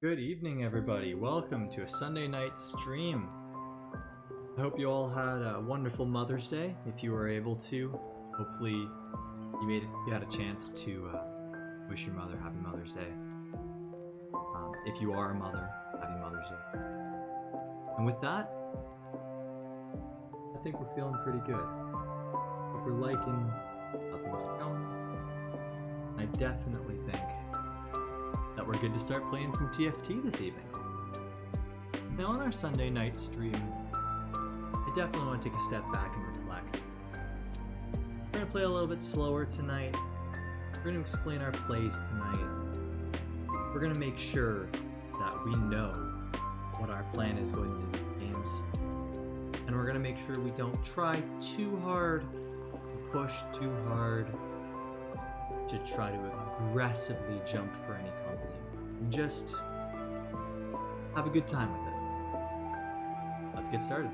Good evening, everybody. Welcome to a Sunday night stream. I hope you all had a wonderful Mother's Day. If you were able to, hopefully you had a chance to wish your mother Happy Mother's Day. If you are a mother, Happy Mother's Day. And with that, I think we're feeling pretty good. Hope we're liking how things are going. I definitely think that we're good to start playing some TFT this evening. Now on our Sunday night stream, I definitely want to take a step back and reflect. We're going to play a little bit slower tonight. We're going to explain our plays tonight. We're going to make sure that we know what our plan is going into the games. And we're going to make sure we don't try too hard, push too hard, to try to aggressively jump for any company. And just have a good time with it. Let's get started.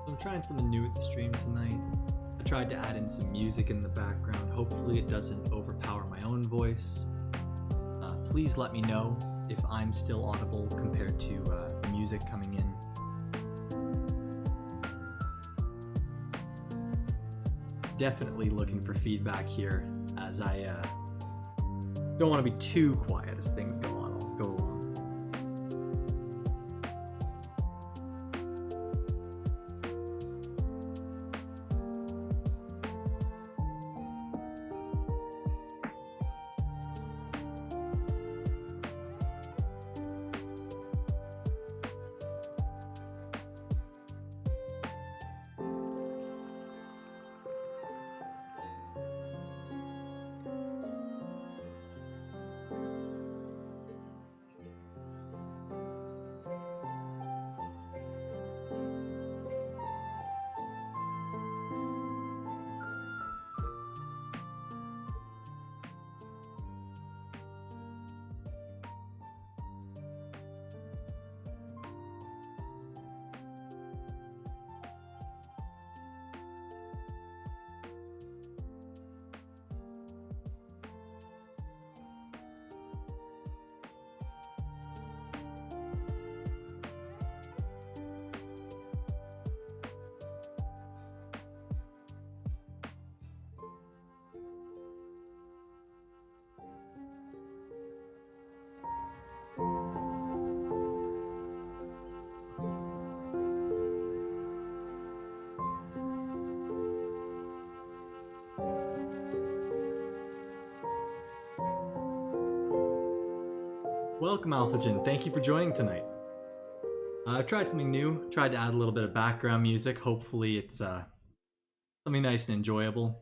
I'm trying something new with the stream tonight. I tried to add in some music in the background. Hopefully it doesn't overpower my own voice. Please let me know if I'm still audible compared to the music coming in. Definitely looking for feedback here, as I don't want to be too quiet as things go on. I'll go along. Welcome, Alphagen. Thank you for joining tonight. I've tried something new. Tried to add a little bit of background music. Hopefully it's something nice and enjoyable.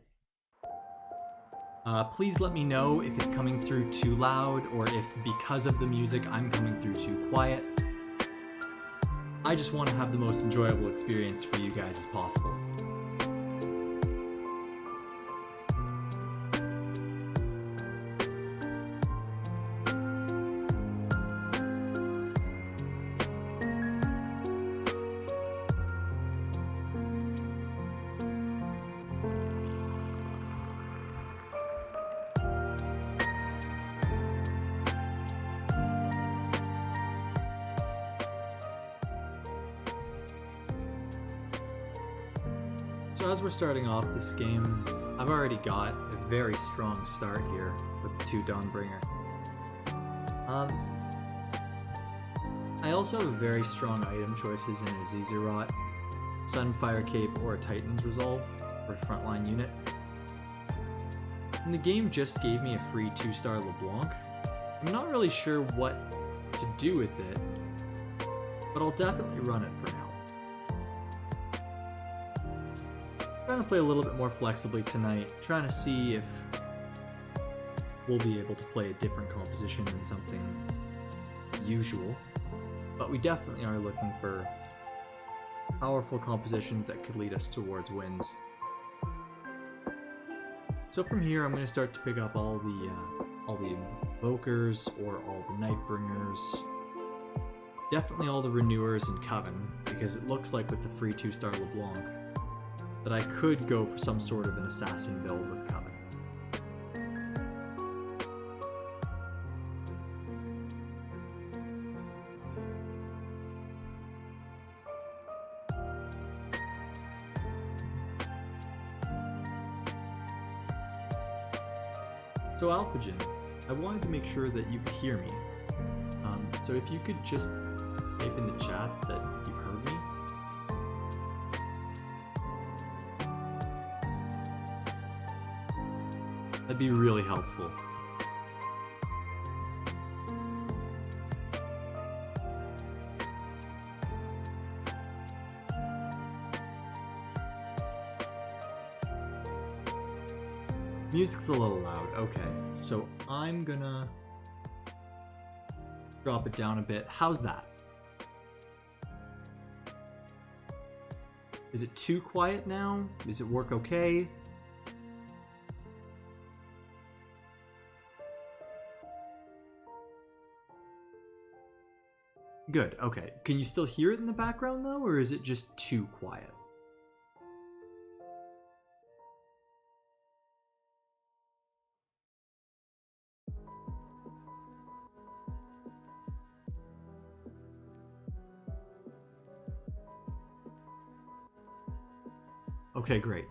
Please let me know if it's coming through too loud or if because of the music I'm coming through too quiet. I just want to have the most enjoyable experience for you guys as possible. So as we're starting off this game, I've already got a very strong start here with the 2 Dawnbringer. I also have very strong item choices in a Zizurot, Sunfire Cape, or a Titan's Resolve for a frontline unit. And the game just gave me a free 2-star LeBlanc. I'm not really sure what to do with it, but I'll definitely run it for now. Trying to play a little bit more flexibly tonight, trying to see if we'll be able to play a different composition than something usual, but we definitely are looking for powerful compositions that could lead us towards wins. So from here I'm going to start to pick up all the Invokers or all the Nightbringers, definitely all the Renewers and Coven, because it looks like with the free 2-star LeBlanc that I could go for some sort of an assassin build with Coven. So Alphagen, I wanted to make sure that you could hear me. So if you could just type in the chat that you heard me. That'd be really helpful. Music's a little loud. Okay, so I'm gonna drop it down a bit. How's that? Is it too quiet now? Does it work okay? Good, okay. Can you still hear it in the background though, or is it just too quiet? Okay, great.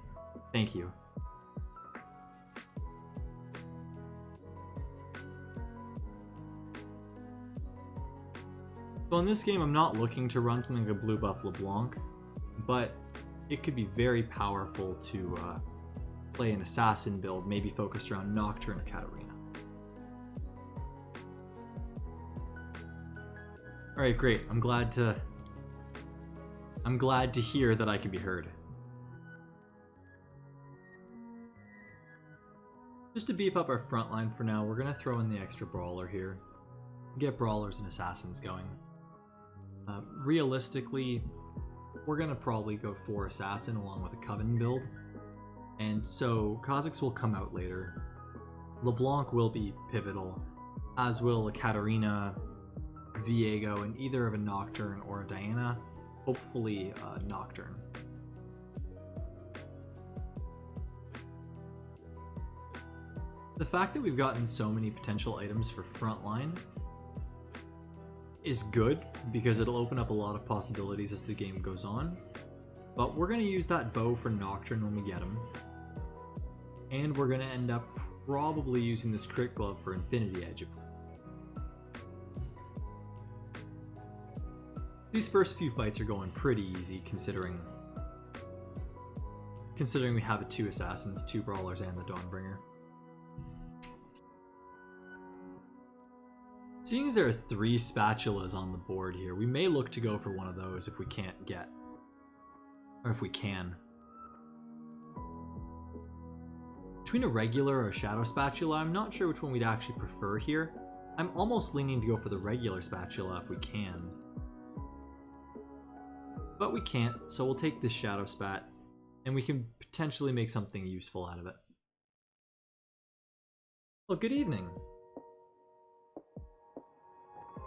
Thank you. So in this game, I'm not looking to run something like a blue buff LeBlanc, but it could be very powerful to play an assassin build, maybe focused around Nocturne or Katarina. Alright, great. I'm glad to hear that I can be heard. Just to beef up our front line for now, we're going to throw in the extra brawler here. Get brawlers and assassins going. Realistically, we're going to probably go for assassin along with a Coven build. And so Kha'Zix will come out later. LeBlanc will be pivotal, as will a Katarina, Viego, and either of a Nocturne or a Diana. Hopefully Nocturne. The fact that we've gotten so many potential items for frontline is good because it'll open up a lot of possibilities as the game goes on. But we're going to use that bow for Nocturne when we get him. And we're going to end up probably using this crit glove for Infinity Edge. These first few fights are going pretty easy considering we have 2 assassins, 2 brawlers, and the Dawnbringer. Seeing as there are 3 spatulas on the board here, we may look to go for one of those if we can't get, or if we can. Between a regular or a shadow spatula, I'm not sure which one we'd actually prefer here. I'm almost leaning to go for the regular spatula if we can. But we can't, so we'll take this shadow spat, and we can potentially make something useful out of it. Well, good evening.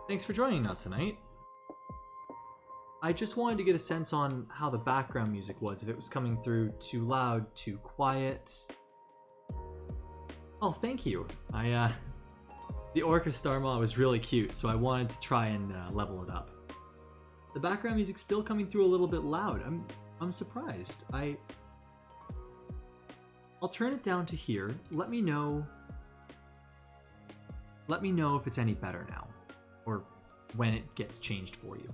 Thanks for joining us tonight. I just wanted to get a sense on how the background music was, if it was coming through too loud, too quiet. Oh, thank you. The Orca Starmaw was really cute, so I wanted to try and level it up. The background music's still coming through a little bit loud. I'm surprised. I'll turn it down to here. Let me know if it's any better now, or when it gets changed for you.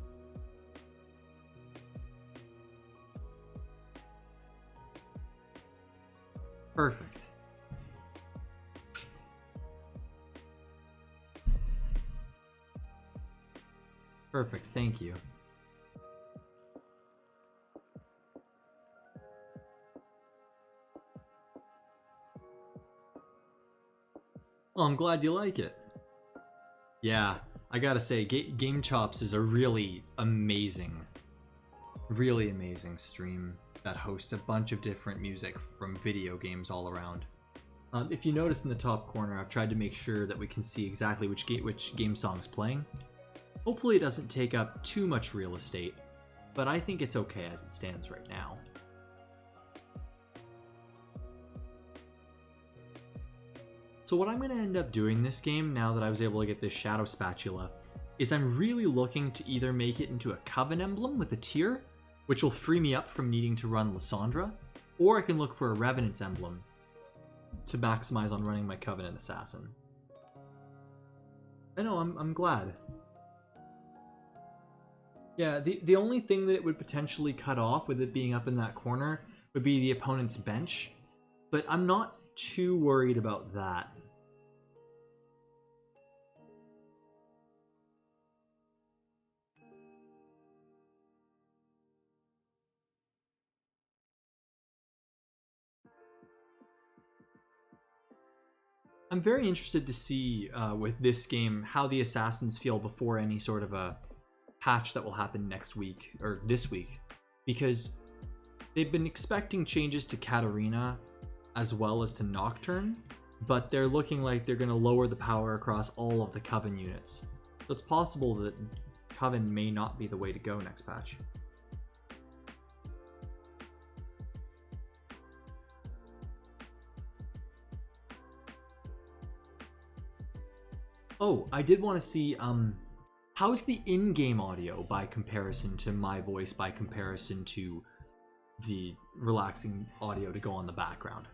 Perfect. Perfect, thank you. Well, I'm glad you like it. Yeah, I gotta say, Game Chops is a really amazing stream that hosts a bunch of different music from video games all around. If you notice in the top corner, I've tried to make sure that we can see exactly which game song's playing. Hopefully it doesn't take up too much real estate, but I think it's okay as it stands right now. So what I'm going to end up doing this game, now that I was able to get this Shadow Spatula, is I'm really looking to either make it into a Coven emblem with a tier, which will free me up from needing to run Lysandra, or I can look for a Revenant's emblem to maximize on running my Covenant Assassin. I know, I'm glad. Yeah, the only thing that it would potentially cut off with it being up in that corner would be the opponent's bench, but I'm not too worried about that. I'm very interested to see with this game how the assassins feel before any sort of a patch that will happen next week, or this week, because they've been expecting changes to Katarina as well as to Nocturne, but they're looking like they're going to lower the power across all of the Coven units. So it's possible that Coven may not be the way to go next patch. Oh, I did want to see, how's the in-game audio by comparison to my voice, by comparison to the relaxing audio to go on the background.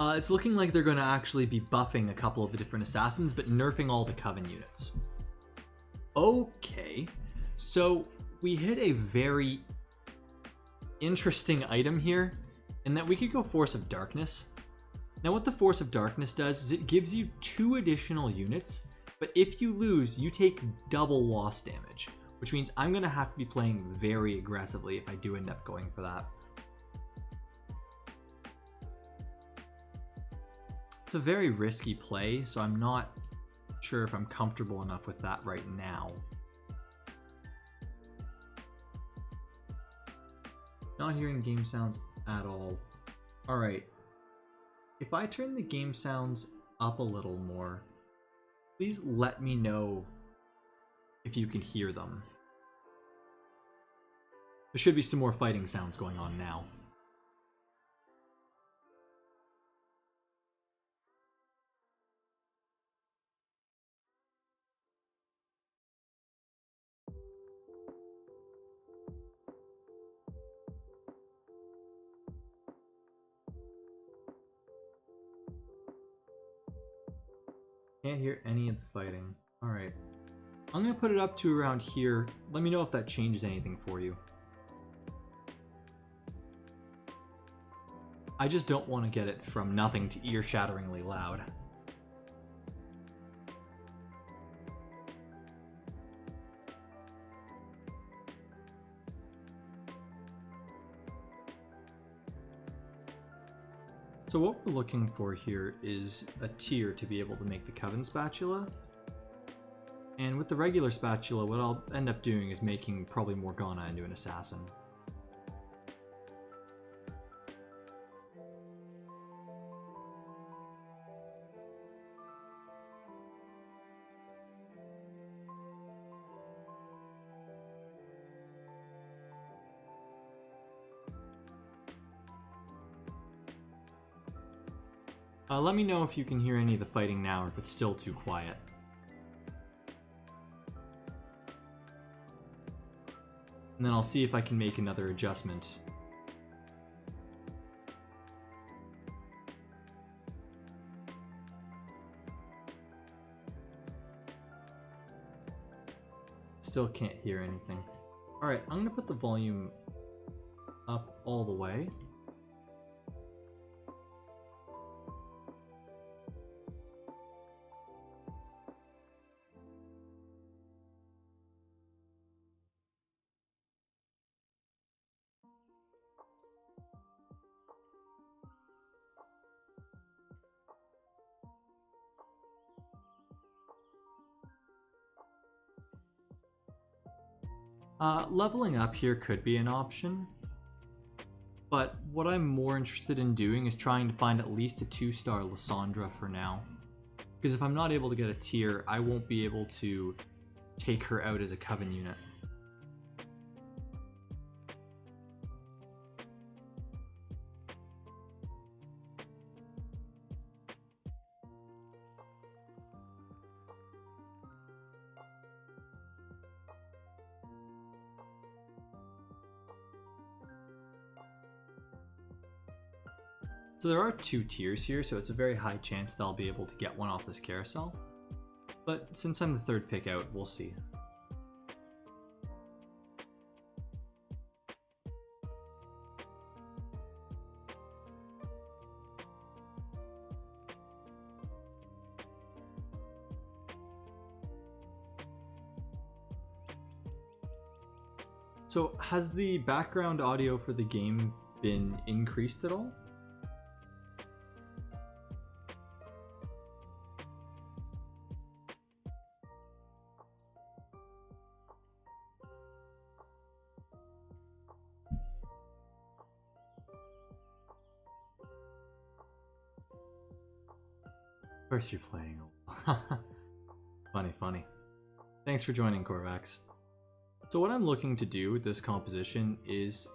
It's looking like they're going to actually be buffing a couple of the different assassins, but nerfing all the Coven units. Okay, so we hit a very interesting item here, in that we could go Force of Darkness. Now what the Force of Darkness does is it gives you 2 additional units, but if you lose, you take double loss damage, which means I'm going to have to be playing very aggressively if I do end up going for that. It's a very risky play, so I'm not sure if I'm comfortable enough with that right now. Not hearing game sounds at all. Alright. If I turn the game sounds up a little more, please let me know if you can hear them. There should be some more fighting sounds going on now. Can't hear any of the fighting. Alright. I'm going to put it up to around here. Let me know if that changes anything for you. I just don't want to get it from nothing to ear-shatteringly loud. So what we're looking for here is a tier to be able to make the Coven spatula. And with the regular spatula, what I'll end up doing is making probably Morgana into an assassin. Let me know if you can hear any of the fighting now or if it's still too quiet. And then I'll see if I can make another adjustment. Still can't hear anything. Alright, I'm going to put the volume up all the way. Leveling up here could be an option, but what I'm more interested in doing is trying to find at least a 2-star Lysandra for now. Because if I'm not able to get a tier, I won't be able to take her out as a Coven unit. So there are 2 tiers here, so it's a very high chance that I'll be able to get one off this carousel. But since I'm the 3rd pick out, we'll see. So has the background audio for the game been increased at all? Of course you're playing. Funny. Thanks for joining, Corvax. So what I'm looking to do with this composition is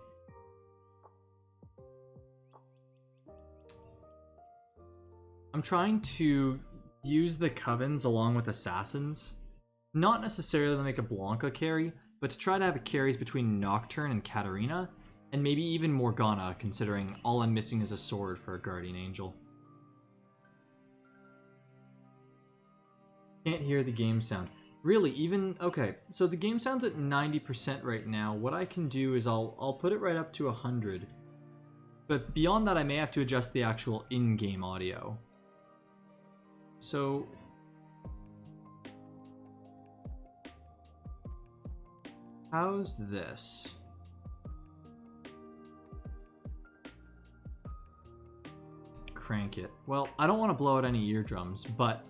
I'm trying to use the Covens along with Assassins Not necessarily to make a Blanca carry, but to try to have carries between Nocturne and Katarina, and maybe even Morgana, considering all I'm missing is a sword for a Guardian Angel. Can't hear the game sound. Really, even... Okay, so the game sound's at 90% right now. What I can do is I'll put it right up to 100. But beyond that, I may have to adjust the actual in-game audio. So... how's this? Crank it. Well, I don't want to blow out any eardrums, but...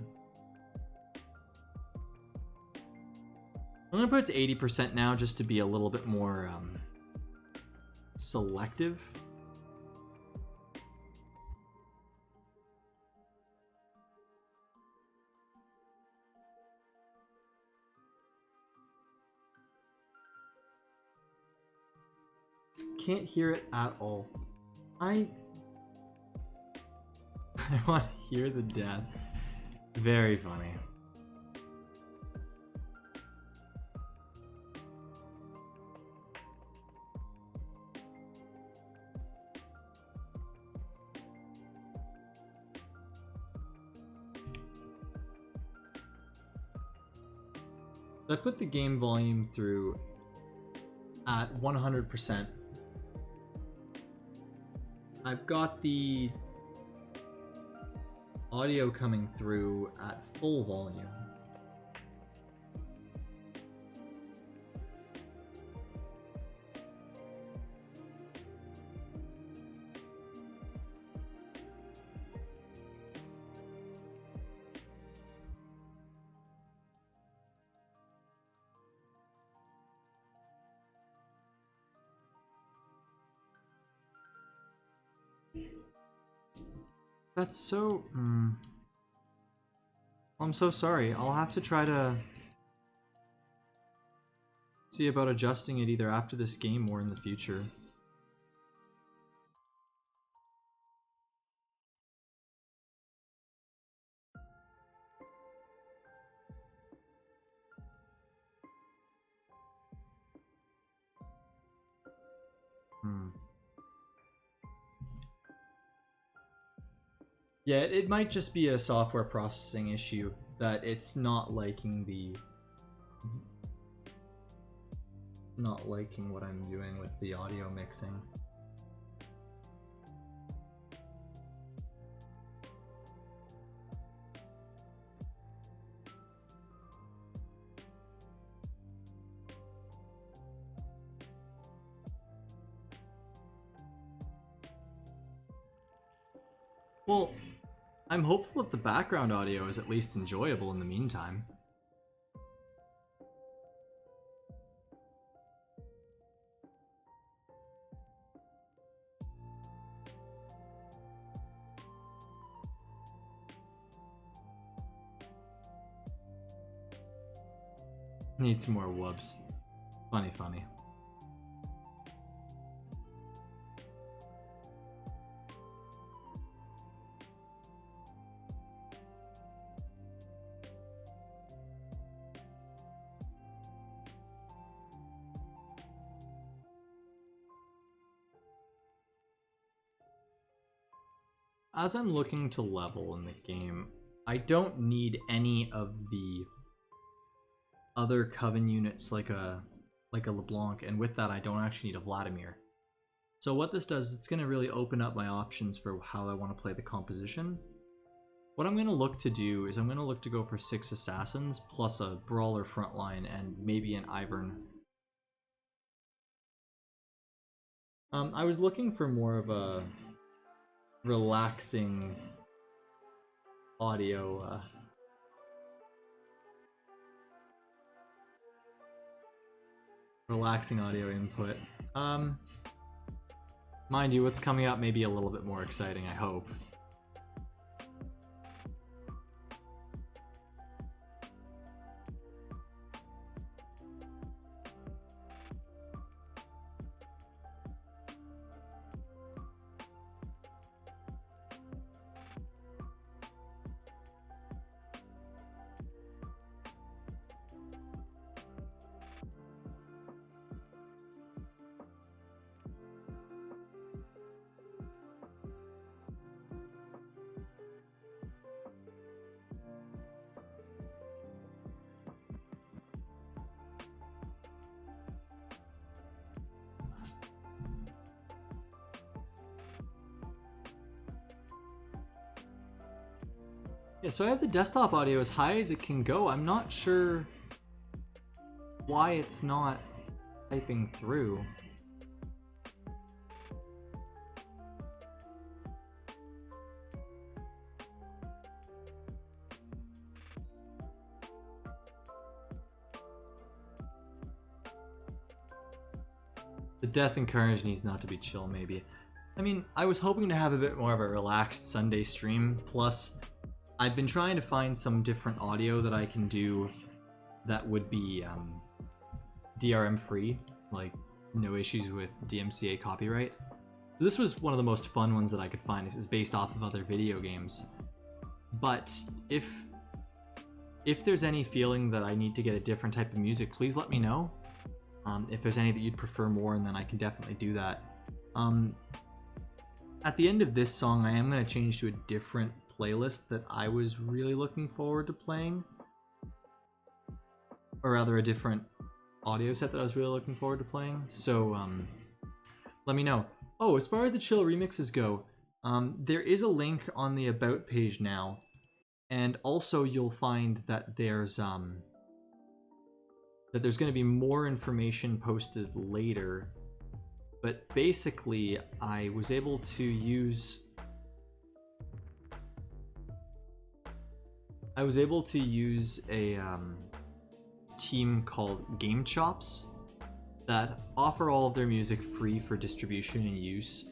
I'm going to put it to 80% now just to be a little bit more selective. Can't hear it at all. I want to hear the death. Very funny. I put the game volume through at 100%. I've got the audio coming through at full volume. That's so... I'm so sorry. I'll have to try to see about adjusting it either after this game or in the future. Yeah, it might just be a software processing issue that it's not liking what I'm doing with the audio mixing. Well, I'm hopeful that the background audio is at least enjoyable in the meantime. Need some more whoops. Funny, funny. As I'm looking to level in the game, I don't need any of the other Coven units like a LeBlanc, and with that I don't actually need a Vladimir. So what this does, it's going to really open up my options for how I want to play the composition. What I'm going to look to do is I'm going to look to go for 6 Assassins, plus a Brawler frontline, and maybe an Ivern. I was looking for more of a relaxing audio input. Mind you, what's coming up may be a little bit more exciting, I hope. Yeah, so I have the desktop audio as high as it can go. I'm not sure why it's not typing through. The Death and Carnage needs not to be chill, maybe. I mean, I was hoping to have a bit more of a relaxed Sunday stream, plus I've been trying to find some different audio that I can do that would be DRM free, like no issues with DMCA copyright. So this was one of the most fun ones that I could find. It was based off of other video games. But if there's any feeling that I need to get a different type of music, please let me know. If there's any that you'd prefer more, and then I can definitely do that. At the end of this song, I am going to change to a different playlist that I was really looking forward to playing. Or rather, a different audio set that I was really looking forward to playing. So, let me know. Oh, as far as the chill remixes go, there is a link on the About page now. And also, you'll find that there's going to be more information posted later. But basically, I was able to use a team called Game Chops that offer all of their music free for distribution and use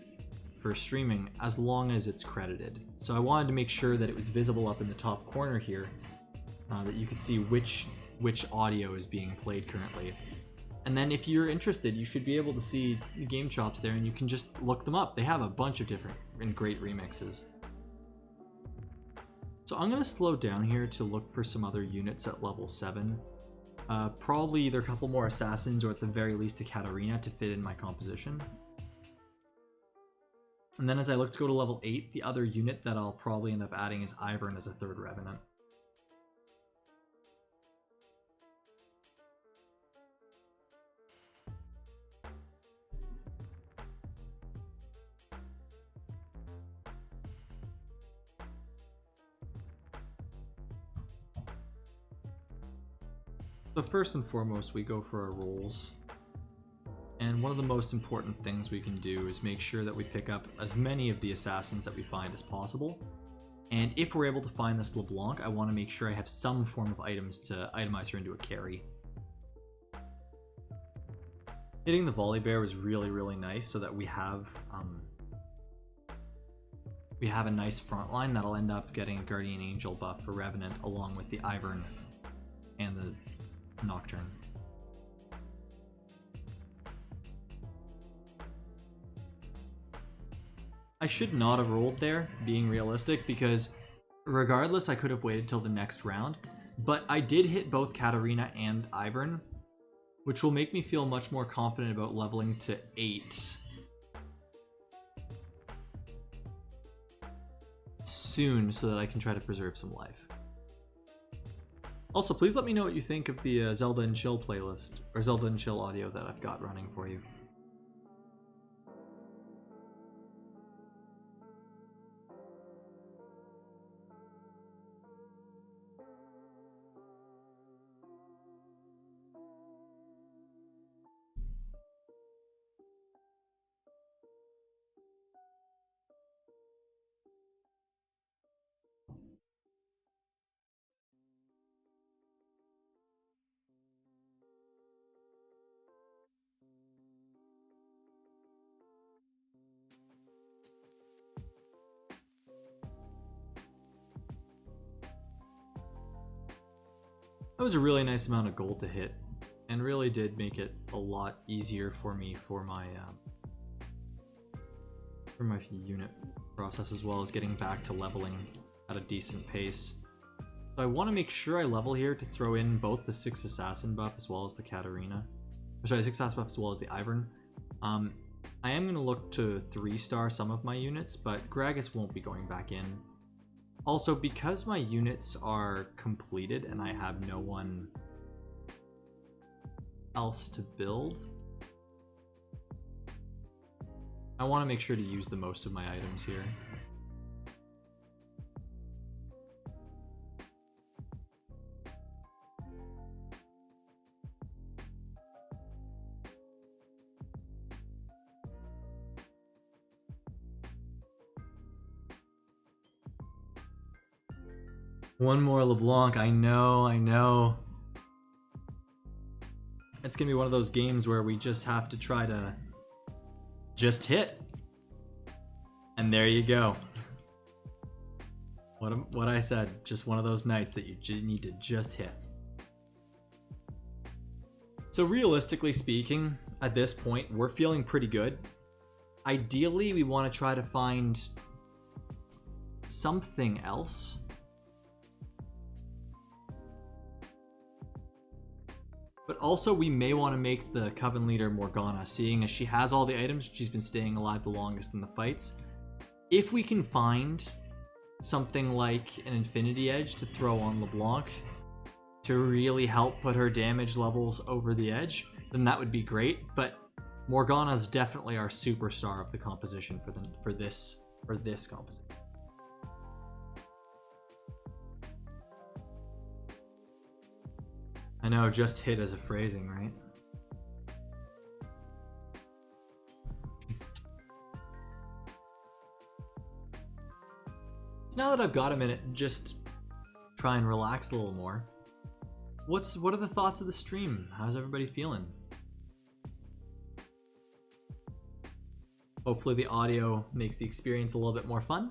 for streaming as long as it's credited. So I wanted to make sure that it was visible up in the top corner here, that you could see which audio is being played currently. And then if you're interested, you should be able to see the Game Chops there, and you can just look them up. They have a bunch of different and great remixes. So I'm going to slow down here to look for some other units at level 7. Probably either a couple more assassins or at the very least a Katarina to fit in my composition. And then as I look to go to level 8, the other unit that I'll probably end up adding is Ivern as a 3rd Revenant. So first and foremost, we go for our rolls. And one of the most important things we can do is make sure that we pick up as many of the assassins that we find as possible. And if we're able to find this LeBlanc, I want to make sure I have some form of items to itemize her into a carry. Hitting the Volley Bear was really, really nice so that we have a nice front line that'll end up getting a Guardian Angel buff for Revenant along with the Ivern and the Nocturne. I should not have rolled there, being realistic, because regardless I could have waited till the next round, but I did hit both Katarina and Ivern, which will make me feel much more confident about leveling to 8 soon so that I can try to preserve some life. Also, please let me know what you think of the Zelda and Chill playlist, or Zelda and Chill audio that I've got running for you. That was a really nice amount of gold to hit, and really did make it a lot easier for me for my unit process, as well as getting back to leveling at a decent pace. So I want to make sure I level here to throw in both the 6 assassin buff as well as the Katarina. Sorry, 6 assassin buff as well as the Ivern. I am going to look to 3-star some of my units, but Gragas won't be going back in. Also, because my units are completed and I have no one else to build, I want to make sure to use the most of my items here. One more LeBlanc. I know. It's gonna be one of those games where we just have to try to just hit. And there you go. What I said, just one of those nights that you need to just hit. So realistically speaking, at this point, we're feeling pretty good. Ideally, we want to try to find something else. But also, we may want to make the Coven leader Morgana, seeing as she has all the items, she's been staying alive the longest in the fights. If we can find something like an Infinity Edge to throw on LeBlanc to really help put her damage levels over the edge, then that would be great. But Morgana's definitely our superstar of the composition for this composition. I know, just hit as a phrasing, right? So now that I've got a minute, just try and relax a little more. What are the thoughts of the stream? How's everybody feeling? Hopefully the audio makes the experience a little bit more fun.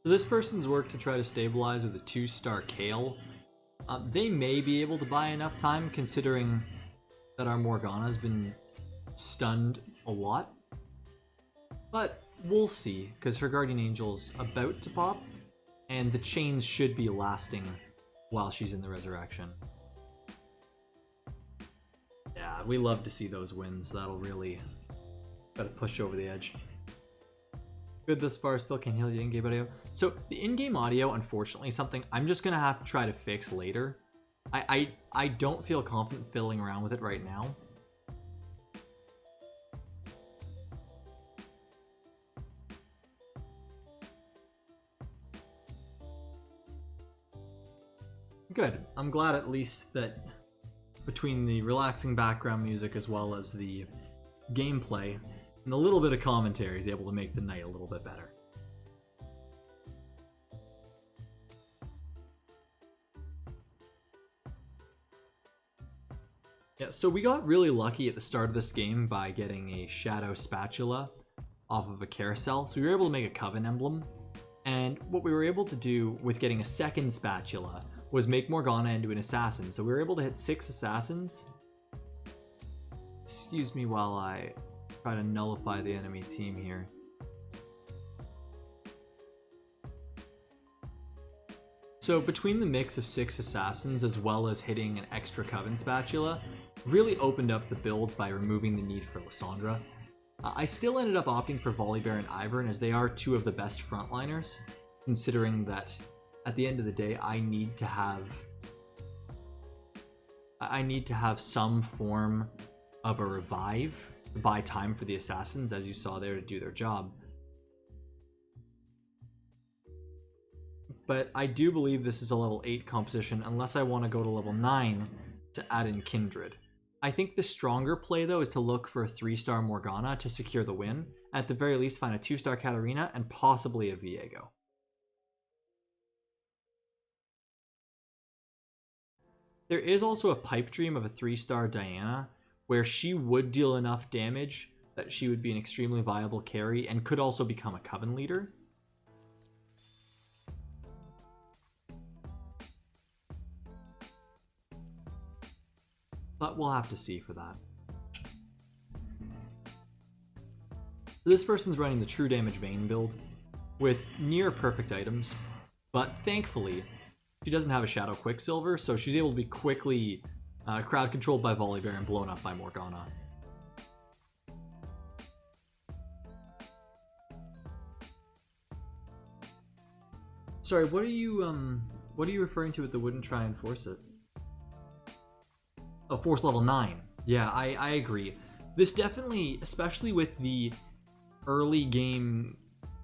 So this person's worked to try to stabilize with a 2-star Kale. They may be able to buy enough time, considering that our Morgana's been stunned a lot. But we'll see, because her Guardian Angel's about to pop, and the chains should be lasting while she's in the resurrection. Yeah, we love to see those wins. That'll really gotta push over the edge. Good thus far, still can't hear the in-game audio. So the in-game audio, unfortunately, is something I'm just gonna have to try to fix later. I don't feel confident fiddling around with it right now. Good. I'm glad at least that between the relaxing background music as well as the gameplay and a little bit of commentary is able to make the night a little bit better. Yeah, so we got really lucky at the start of this game by getting a Shadow Spatula off of a carousel. So we were able to make a Coven emblem. And what we were able to do with getting a second spatula was make Morgana into an assassin. So we were able to hit 6 assassins. Excuse me while I try to nullify the enemy team here. So between the mix of 6 assassins as well as hitting an extra Coven spatula, really opened up the build by removing the need for Lysandra. I still ended up opting for Volibear and Ivern as they are 2 of the best frontliners, considering that at the end of the day I need to have some form of a revive to buy time for the assassins, as you saw there, to do their job. But I do believe this is a level 8 composition unless I want to go to level 9 to add in Kindred. I think the stronger play though is to look for a 3-star Morgana to secure the win. At the very least find a 2-star Katarina and possibly a Viego. There is also a pipe dream of a 3-star Diana, where she would deal enough damage that she would be an extremely viable carry and could also become a Coven leader. But we'll have to see for that. This person's running the True Damage Vein build with near perfect items, but thankfully she doesn't have a Shadow Quicksilver, so she's able to be quickly crowd controlled by Volibear and blown up by Morgana. Sorry, what are you referring to with the wouldn't try and force it? Oh, force level 9. Yeah, I agree. This definitely, especially with the early game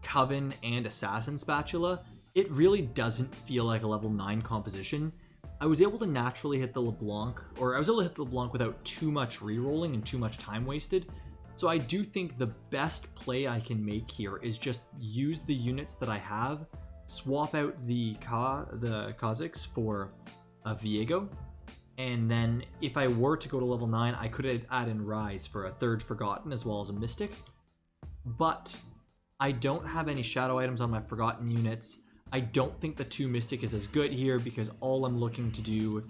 Coven and Assassin Spatula, it really doesn't feel like a level 9 composition. I was able to naturally hit the LeBlanc, or I was able to hit the LeBlanc without too much rerolling and too much time wasted. So I do think the best play I can make here is just use the units that I have, swap out the Kha'Zix for a Viego, and then if I were to go to level 9, I could add in Rise for a third Forgotten as well as a Mystic. But I don't have any shadow items on my Forgotten units. I don't think the 2 Mystic is as good here because all I'm looking to do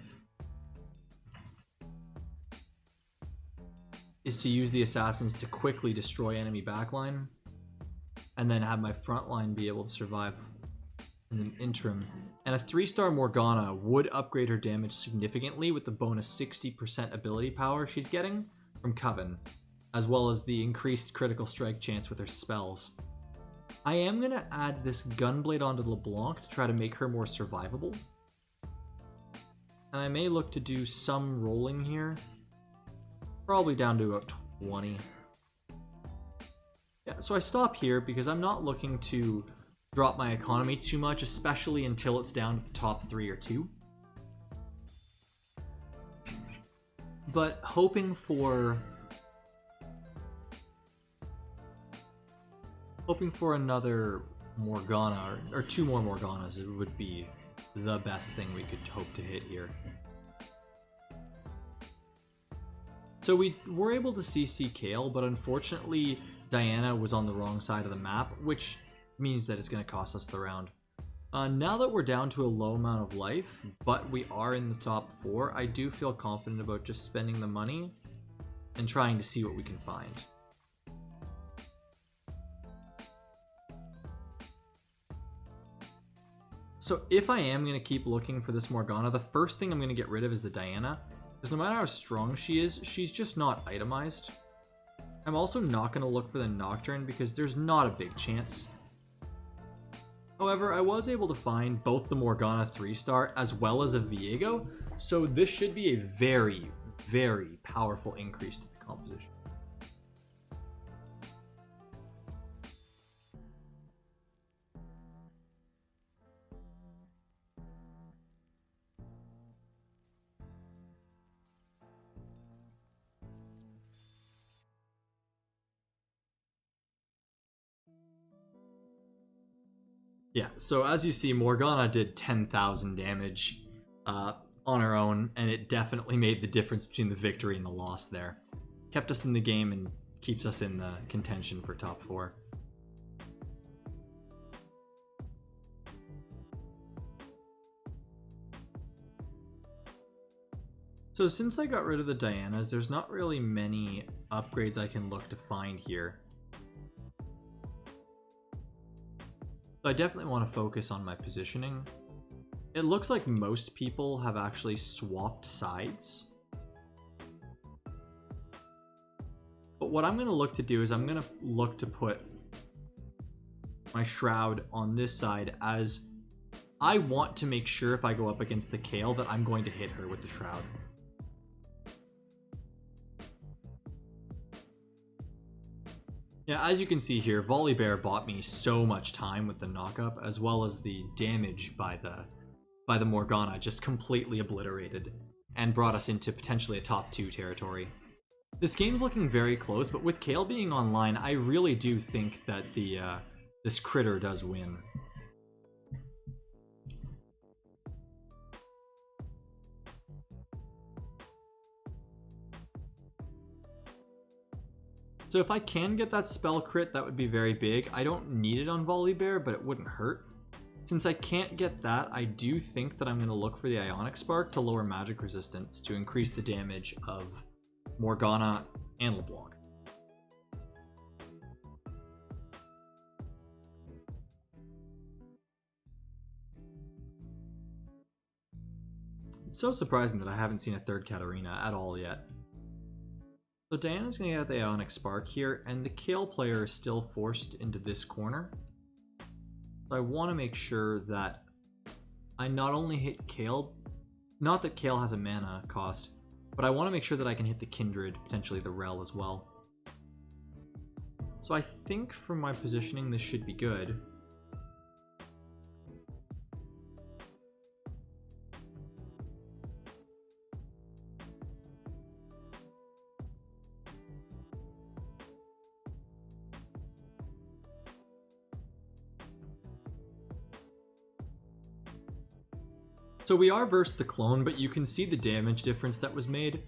is to use the Assassins to quickly destroy enemy backline and then have my front line be able to survive in an interim. And a 3-star Morgana would upgrade her damage significantly with the bonus 60% ability power she's getting from Coven, as well as the increased critical strike chance with her spells. I am going to add this Gunblade onto LeBlanc to try to make her more survivable. And I may look to do some rolling here. Probably down to about 20. Yeah, so I stop here because I'm not looking to drop my economy too much, especially until it's down to the top 3 or 2. But hoping for another Morgana, or 2 more Morganas, it would be the best thing we could hope to hit here. So we were able to CC Kayle, but unfortunately Diana was on the wrong side of the map, which means that it's going to cost us the round. Now that we're down to a low amount of life, but we are in the top 4, I do feel confident about just spending the money and trying to see what we can find. So if I am going to keep looking for this Morgana, the first thing I'm going to get rid of is the Diana, because no matter how strong she is, she's just not itemized. I'm also not going to look for the Nocturne because there's not a big chance. However, I was able to find both the Morgana 3-star as well as a Viego, so this should be a very, very powerful increase to the composition. Yeah, so as you see, Morgana did 10,000 damage on her own, and it definitely made the difference between the victory and the loss there. Kept us in the game and keeps us in the contention for top 4. So since I got rid of the Dianas, there's not really many upgrades I can look to find here. So I definitely want to focus on my positioning. It looks like most people have actually swapped sides. But what I'm going to look to do is I'm going to look to put my Shroud on this side, as I want to make sure if I go up against the Kayle that I'm going to hit her with the Shroud. Yeah, as you can see here, Volibear bought me so much time with the knockup, as well as the damage by the Morgana just completely obliterated, and brought us into potentially a top 2 territory. This game's looking very close, but with Kayle being online, I really do think that this critter does win. So if I can get that spell crit, that would be very big. I don't need it on Volibear, but it wouldn't hurt. Since I can't get that, I do think that I'm going to look for the Ionic Spark to lower magic resistance to increase the damage of Morgana and LeBlanc. It's so surprising that I haven't seen a third Katarina at all yet. So Diana's going to get the Ionic Spark here, and the Kayle player is still forced into this corner. So I want to make sure that I not only hit Kayle, not that Kayle has a mana cost, but I want to make sure that I can hit the Kindred, potentially the Rel as well. So I think from my positioning this should be good. So we are versus the clone, but you can see the damage difference that was made,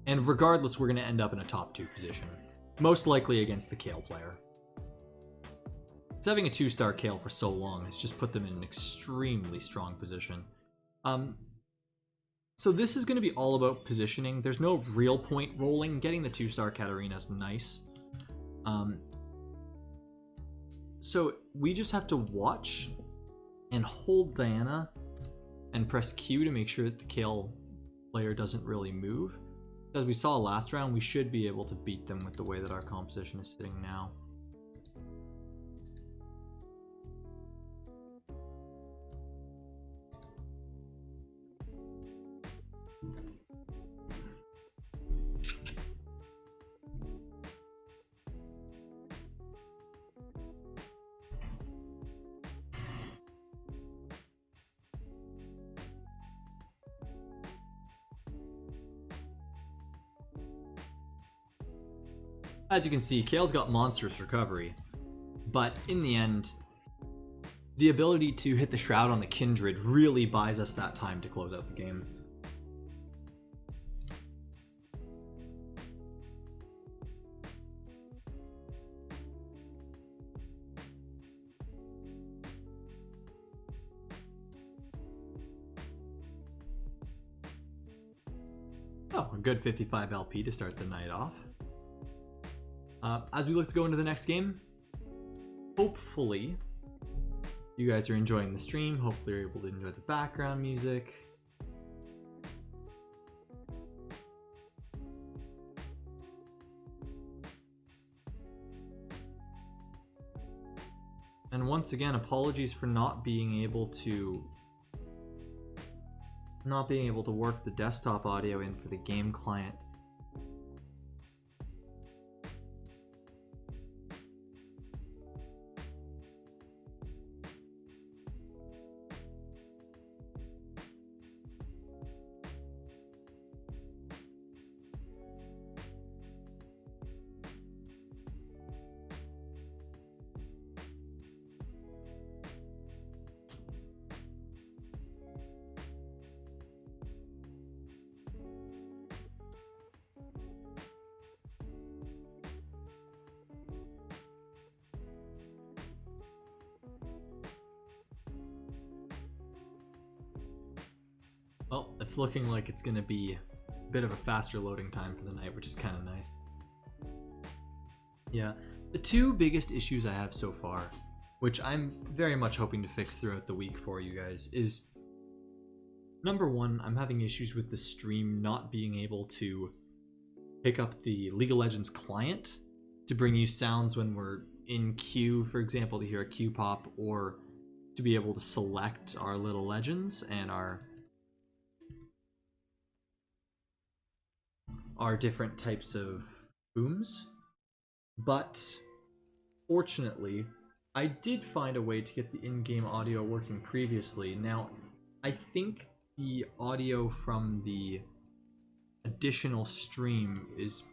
and regardless, we're going to end up in a top 2 position, most likely against the Kayle player. So having a 2-star Kayle for so long has just put them in an extremely strong position. So this is going to be all about positioning. There's no real point rolling. Getting the 2-star Katarina is nice. So we just have to watch and hold Diana and press Q to make sure that the Kayle player doesn't really move. As we saw last round, we should be able to beat them with the way that our composition is sitting now. As you can see, Kayle's got monstrous recovery, but in the end, the ability to hit the Shroud on the Kindred really buys us that time to close out the game. Oh, a good 55 LP to start the night off. As we look to go into the next game, hopefully you guys are enjoying the stream. Hopefully you're able to enjoy the background music. And once again, apologies for not being able to work the desktop audio in for the game client. Well, it's looking like it's going to be a bit of a faster loading time for the night, which is kind of nice. Yeah, the two biggest issues I have so far, which I'm very much hoping to fix throughout the week for you guys, is number one, I'm having issues with the stream not being able to pick up the League of Legends client to bring you sounds when we're in queue, for example, to hear a queue pop, or to be able to select our little legends and our different types of booms. But fortunately, I did find a way to get the in-game audio working previously. Now, I think the audio from the additional stream is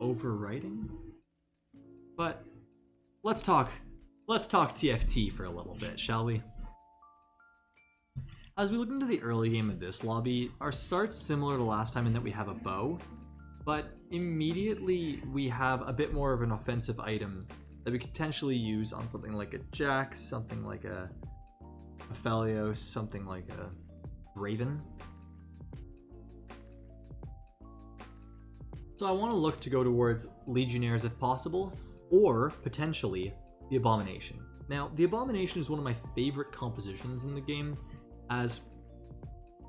overwriting, but let's talk TFT for a little bit, shall we? As we look into the early game of this lobby, our start's similar to last time in that we have a bow, but immediately we have a bit more of an offensive item that we could potentially use on something like a Jax, something like a Aphelios, something like a Draven. So I want to look to go towards Legionnaires if possible, or potentially the Abomination. Now, the Abomination is one of my favorite compositions in the game, as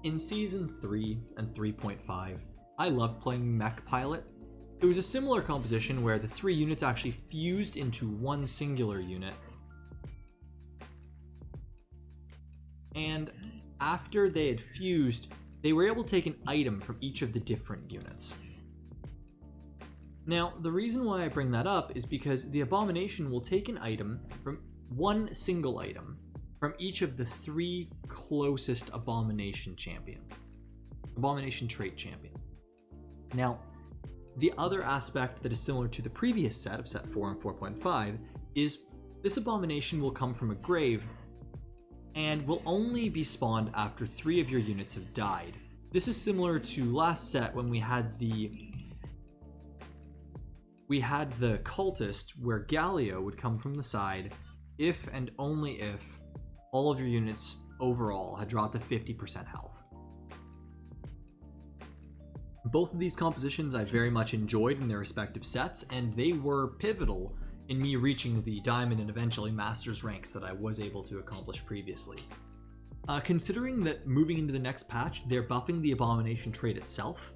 in Season 3 and 3.5, I loved playing Mech Pilot. It was a similar composition where the 3 units actually fused into one singular unit. And after they had fused, they were able to take an item from each of the different units. Now, the reason why I bring that up is because the Abomination will take an item from one single item from each of the 3 closest Abomination trait champion. Now, the other aspect that is similar to the previous set of set 4 and 4.5 is this Abomination will come from a grave and will only be spawned after 3 of your units have died. This is similar to last set when we had the cultist, where Galio would come from the side if and only if all of your units overall had dropped to 50% health. Both of these compositions I very much enjoyed in their respective sets, and they were pivotal in me reaching the Diamond and eventually Master's ranks that I was able to accomplish previously. Considering that moving into the next patch, they're buffing the Abomination trait itself,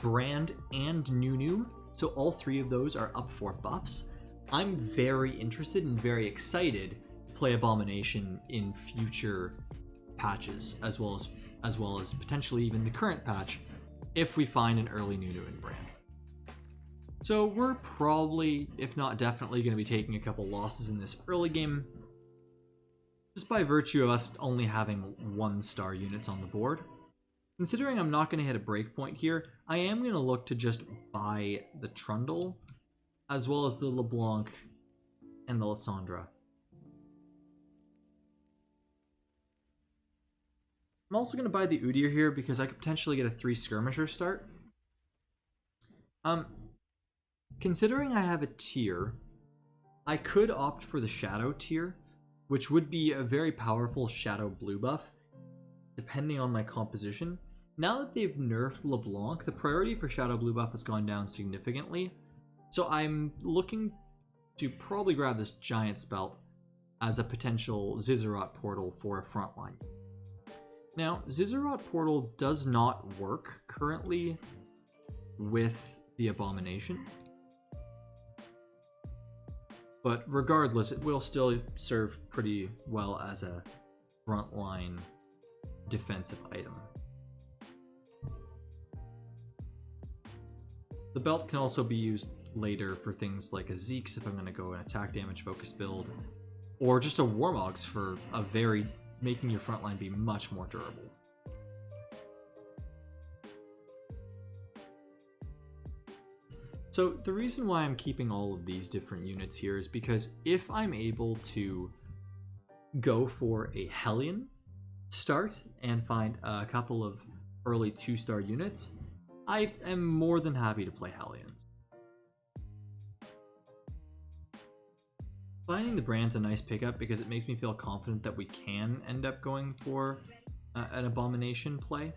Brand, and Nunu, so all 3 of those are up for buffs. I'm very interested and very excited to play Abomination in future patches, as well as potentially even the current patch, if we find an early Nunu and Brand. So we're probably, if not definitely, going to be taking a couple losses in this early game, just by virtue of us only having 1-star units on the board. Considering I'm not going to hit a breakpoint here, I am going to look to just buy the Trundle, as well as the LeBlanc and the Lysandra. I'm also going to buy the Udyr here because I could potentially get a 3 skirmisher start. Considering I have a tier, I could opt for the Shadow tier, which would be a very powerful Shadow blue buff, depending on my composition. Now that they've nerfed LeBlanc, the priority for Shadow blue buff has gone down significantly, so I'm looking to probably grab this Giant Spelt as a potential Zizzarat portal for a frontline. Now, Zizzarat portal does not work currently with the Abomination, but regardless, it will still serve pretty well as a frontline defensive item. The belt can also be used later for things like a Zeke's if I'm going to go an attack damage focused build, or just a Warmogs for a making your frontline be much more durable. So the reason why I'm keeping all of these different units here is because if I'm able to go for a Hellion start and find a couple of early 2-star units, I am more than happy to play Hellions. Finding the Brand's a nice pickup because it makes me feel confident that we can end up going for an Abomination play.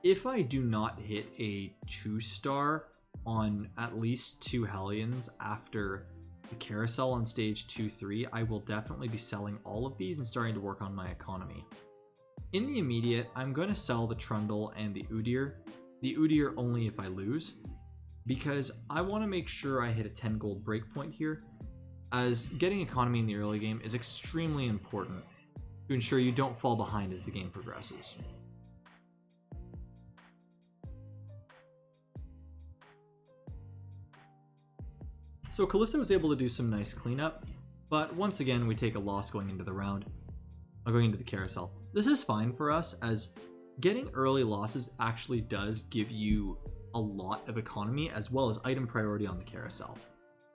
If I do not hit a 2-star on at least 2 Hellions after the carousel on stage 2-3, I will definitely be selling all of these and starting to work on my economy. In the immediate, I'm going to sell the Trundle and the Udyr. The Udyr only if I lose, because I want to make sure I hit a 10 gold breakpoint here, as getting economy in the early game is extremely important to ensure you don't fall behind as the game progresses. So Kalista was able to do some nice cleanup, but once again we take a loss going into the round, or going into the carousel. This is fine for us, as getting early losses actually does give you a lot of economy as well as item priority on the carousel.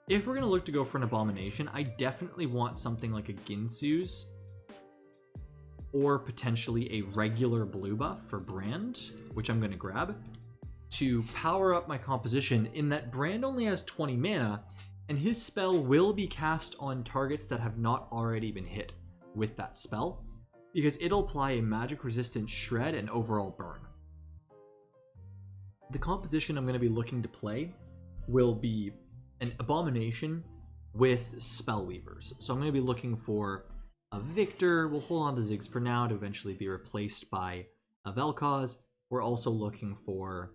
If we're going to look to go for an Abomination, I definitely want something like a Ginsu's, or potentially a regular blue buff for Brand, which I'm going to grab, to power up my composition, in that Brand only has 20 mana, and his spell will be cast on targets that have not already been hit with that spell, because it'll apply a magic resistant shred and overall burn. The composition I'm going to be looking to play will be an Abomination with Spellweavers. So I'm going to be looking for a Victor. We'll hold on to Ziggs for now to eventually be replaced by a Vel'Koz. We're also looking for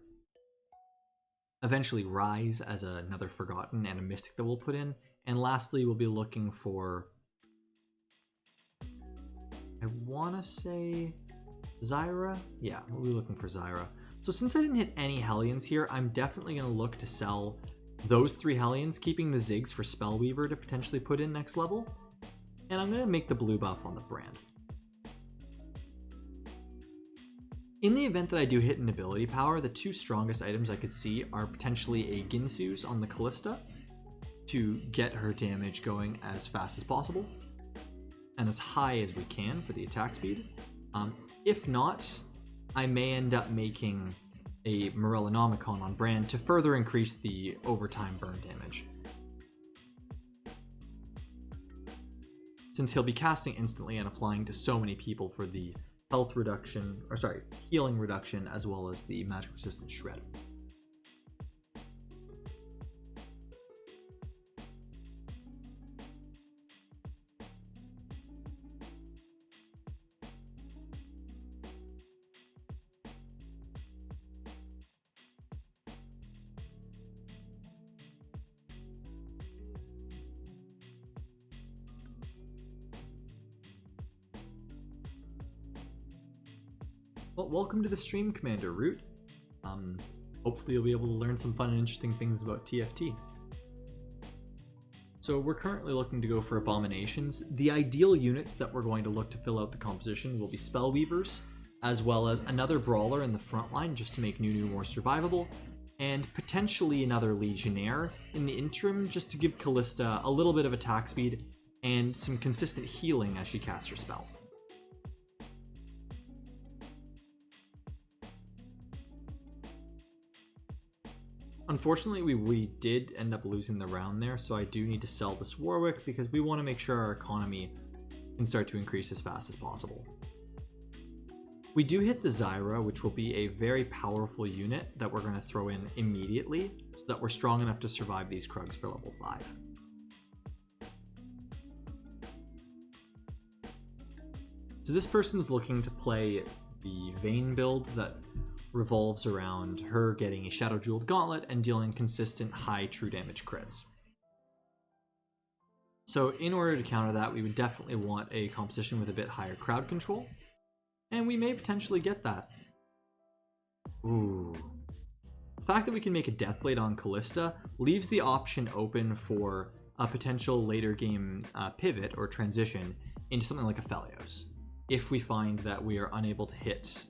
eventually Rise as another Forgotten and a Mystic that we'll put in. And lastly, we'll be looking for, I want to say Zyra? Yeah, we'll be looking for Zyra. So since I didn't hit any Hellions here, I'm definitely going to look to sell those 3 Hellions, keeping the Ziggs for Spellweaver to potentially put in next level. And I'm going to make the blue buff on the brand. In the event that I do hit an ability power, the 2 strongest items I could see are potentially a Ginsu's on the Callista to get her damage going as fast as possible and as high as we can for the attack speed. If not, I may end up making a Morellonomicon on brand to further increase the overtime burn damage. Since he'll be casting instantly and applying to so many people for the health reduction, or sorry, healing reduction, as well as the magic resistance shred. Well, welcome to the stream, Commander Root. Hopefully you'll be able to learn some fun and interesting things about TFT. So we're currently looking to go for Abominations. The ideal units that we're going to look to fill out the composition will be Spellweavers, as well as another Brawler in the front line just to make Nunu more survivable, and potentially another Legionnaire in the interim just to give Callista a little bit of attack speed and some consistent healing as she casts her spell. Unfortunately, we did end up losing the round there, so I do need to sell this Warwick because we want to make sure our economy can start to increase as fast as possible. We do hit the Zyra, which will be a very powerful unit that we're going to throw in immediately so that we're strong enough to survive these Krugs for level 5. So this person's looking to play the Vayne build that revolves around her getting a Shadow Jeweled Gauntlet and dealing consistent high true damage crits. So in order to counter that, we would definitely want a composition with a bit higher crowd control, and we may potentially get that. Ooh. The fact that we can make a Deathblade on Callista leaves the option open for a potential later game pivot or transition into something like Aphelios, if we find that we are unable to hit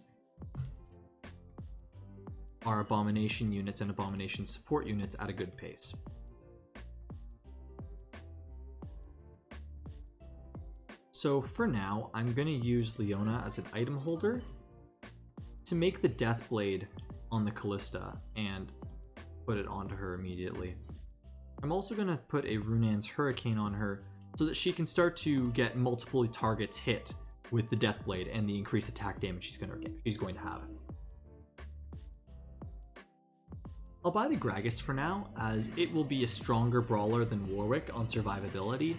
our Abomination units and Abomination support units at a good pace. So for now, I'm going to use Leona as an item holder to make the Deathblade on the Callista and put it onto her immediately. I'm also going to put a Runan's Hurricane on her so that she can start to get multiple targets hit with the Deathblade and the increased attack damage she's going to have. I'll buy the Gragas for now, as it will be a stronger brawler than Warwick on survivability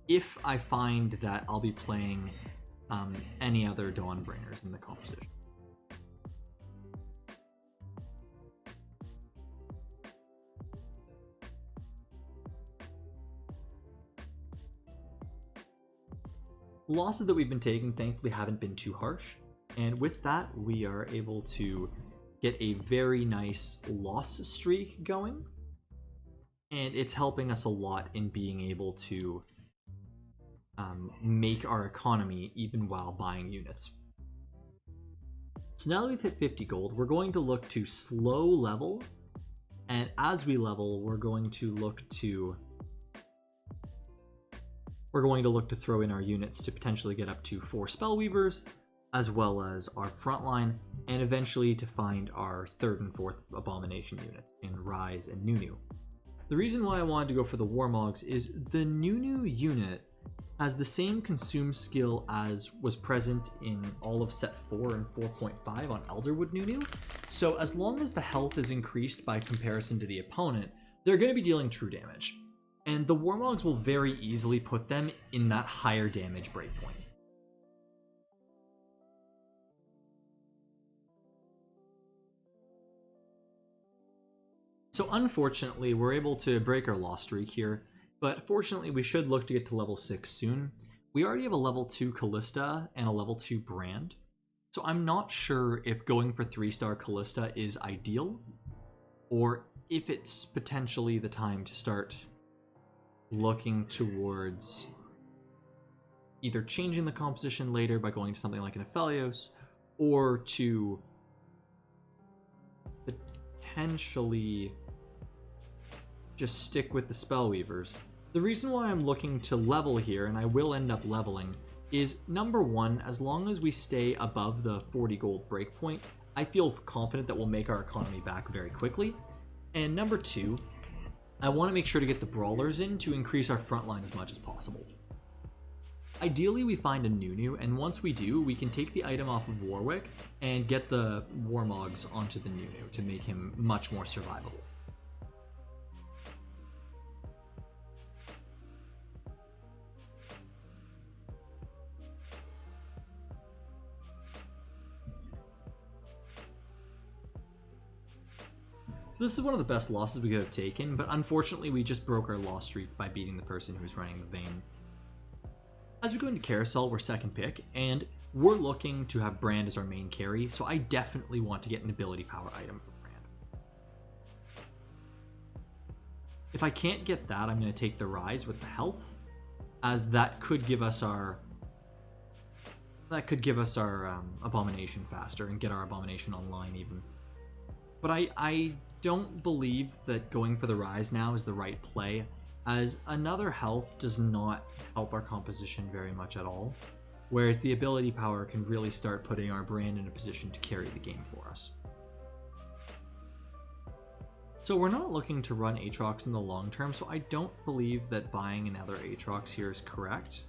if I find that I'll be playing any other Dawnbringers in the composition. The losses that we've been taking thankfully haven't been too harsh, and with that we are able to get a very nice loss streak going, and it's helping us a lot in being able to make our economy even while buying units. So now that we've hit 50 gold, we're going to look to slow level, and as we level, we're going to look to throw in our units to potentially get up to 4 Spellweavers, as well as our frontline, and eventually to find our 3rd and 4th Abomination units in Rise and Nunu. The reason why I wanted to go for the Warmogs is the Nunu unit has the same consume skill as was present in all of set 4 and 4.5 on Elderwood Nunu, so as long as the health is increased by comparison to the opponent, they're going to be dealing true damage, and the Warmogs will very easily put them in that higher damage breakpoint. So unfortunately, we're able to break our loss streak here, but fortunately we should look to get to level 6 soon. We already have a level 2 Callista and a level 2 Brand, So I'm not sure if going for 3-star Callista is ideal, or if it's potentially the time to start looking towards either changing the composition later by going to something like an Aphelios, or to potentially just stick with the Spellweavers. The reason why I'm looking to level here, and I will end up leveling, is number one, as long as we stay above the 40 gold breakpoint, I feel confident that we'll make our economy back very quickly. And number two, I want to make sure to get the brawlers in to increase our front line as much as possible. Ideally, we find a Nunu, and once we do, we can take the item off of Warwick and get the Warmogs onto the Nunu to make him much more survivable. So this is one of the best losses we could have taken, but unfortunately we just broke our loss streak by beating the person who was running the Vayne. As we go into Carousel, we're second pick, and we're looking to have Brand as our main carry, so I definitely want to get an ability power item for Brand. If I can't get that, I'm going to take the Rise with the health, as that could give us our Abomination faster and get our Abomination online even. But I don't believe that going for the Rise now is the right play, as another health does not help our composition very much at all, whereas the ability power can really start putting our Brand in a position to carry the game for us. So we're not looking to run Aatrox in the long term, so I don't believe that buying another Aatrox here is correct.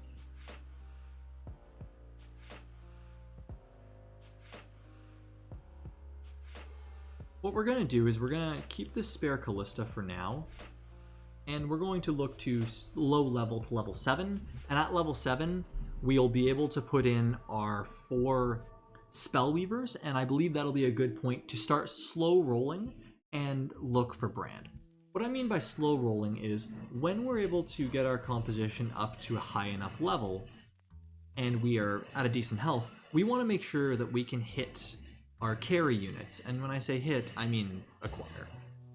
What we're going to do is we're going to keep this spare Callista for now, and we're going to look to low level to level 7, and at level 7 we'll be able to put in our 4 Spellweavers, and I believe that'll be a good point to start slow rolling and look for Brand. What I mean by slow rolling is when we're able to get our composition up to a high enough level and we are at a decent health, we want to make sure that we can hit our carry units, and when I say hit, I mean acquire.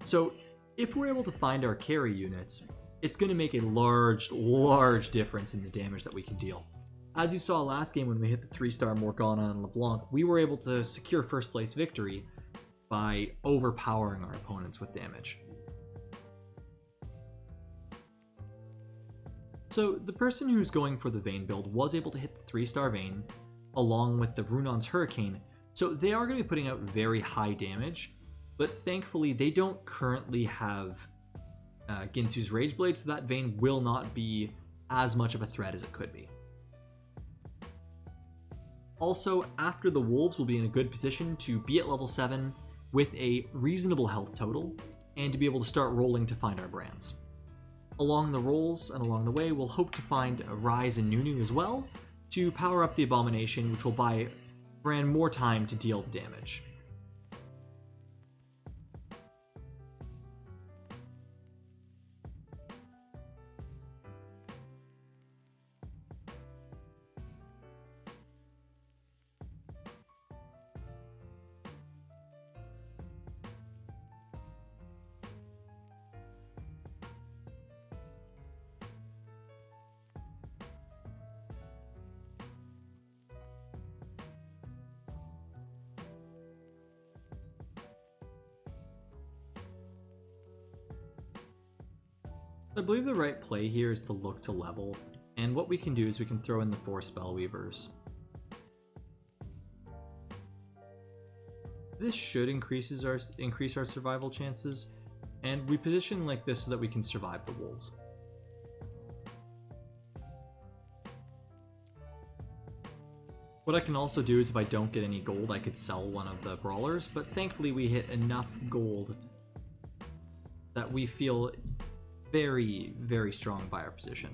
So if we're able to find our carry units, it's going to make a large difference in the damage that we can deal. As you saw last game when we hit the 3-star Morgana and LeBlanc, we were able to secure first place victory by overpowering our opponents with damage. So the person who's going for the Vayne build was able to hit the 3-star Vayne along with the Runon's Hurricane, so they are going to be putting out very high damage, but thankfully they don't currently have Ginsu's Rage Blade, so that Vayne will not be as much of a threat as it could be. Also, after the Wolves, we'll be in a good position to be at level 7 with a reasonable health total, and to be able to start rolling to find our Brands. Along the rolls and along the way, we'll hope to find a Rise and Nunu as well, to power up the Abomination, which will buy Brand more time to deal the damage. I believe the right play here is to look to level, and what we can do is we can throw in the 4 Spellweavers. This should increase our survival chances, and we position like this so that we can survive the wolves. What I can also do is if I don't get any gold, I could sell one of the brawlers, but thankfully we hit enough gold that we feel very strong by our position.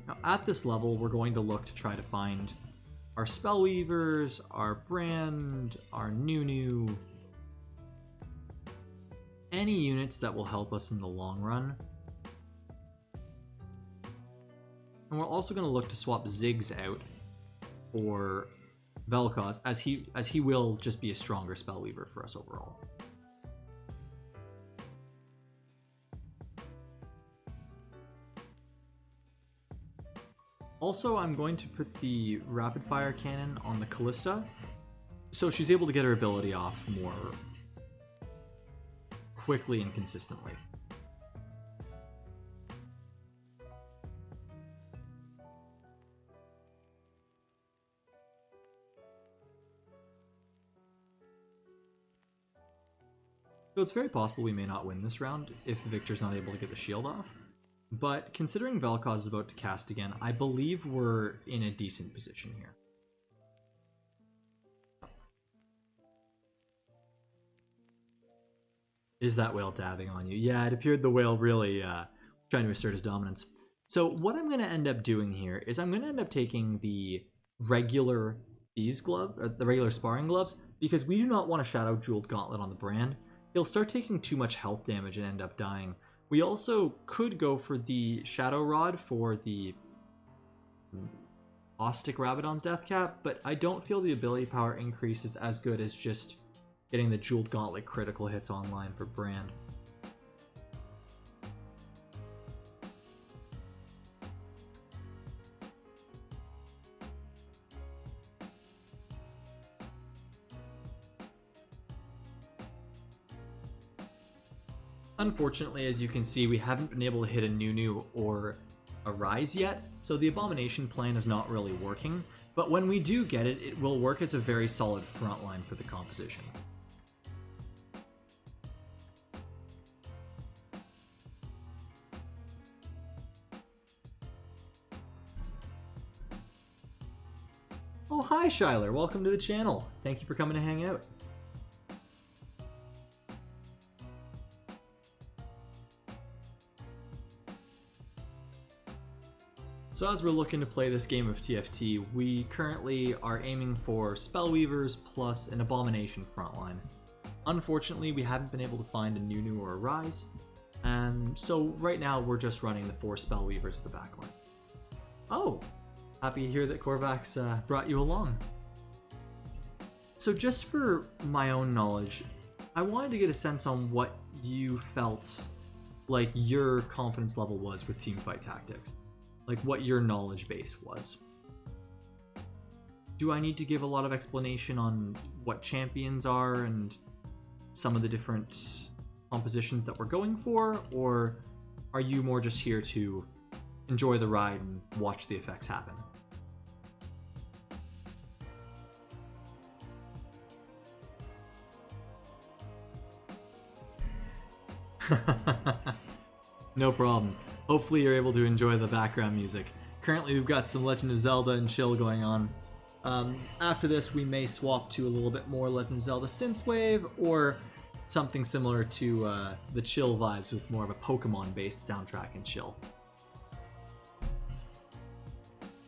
Now at this level, we're going to look to try to find our Spellweavers, our Brand, our Nunu, any units that will help us in the long run. And we're also going to look to swap Ziggs out for Vel'Koz, as he will just be a stronger Spellweaver for us overall. Also, I'm going to put the rapid fire cannon on the Callista, so she's able to get her ability off more quickly and consistently. So it's very possible we may not win this round if Victor's not able to get the shield off. But considering Vel'Koz is about to cast again, I believe we're in a decent position here. Is that whale dabbing on you? Yeah, it appeared the whale really trying to assert his dominance. So what I'm going to end up doing here is I'm going to end up taking the regular Thieves Glove, or the regular Sparring Gloves, because we do not want a Shadow Jeweled Gauntlet on the brand. He'll start taking too much health damage and end up dying. We also could go for the Shadow Rod for the Caustic Rabadon's Death Cap, but I don't feel the ability power increase is as good as just getting the Jeweled Gauntlet critical hits online for Brand. Unfortunately, as you can see, we haven't been able to hit a Nunu or a Rise yet, so the Abomination plan is not really working, but when we do get it, it will work as a very solid front line for the composition. Oh, hi Shyler, welcome to the channel. Thank you for coming to hang out. So as we're looking to play this game of TFT, we currently are aiming for Spellweavers plus an Abomination frontline. Unfortunately, we haven't been able to find a Nunu or a Rise, and so right now we're just running the 4 Spellweavers at the backline. Oh, happy to hear that Korvax brought you along. So just for my own knowledge, I wanted to get a sense on what you felt like your confidence level was with teamfight tactics. Like what your knowledge base was. Do I need to give a lot of explanation on what champions are and some of the different compositions that we're going for, or are you more just here to enjoy the ride and watch the effects happen? No problem. Hopefully you're able to enjoy the background music. Currently we've got some Legend of Zelda and chill going on. After this we may swap to a little bit more Legend of Zelda synthwave or something similar to the chill vibes with more of a Pokemon based soundtrack and chill.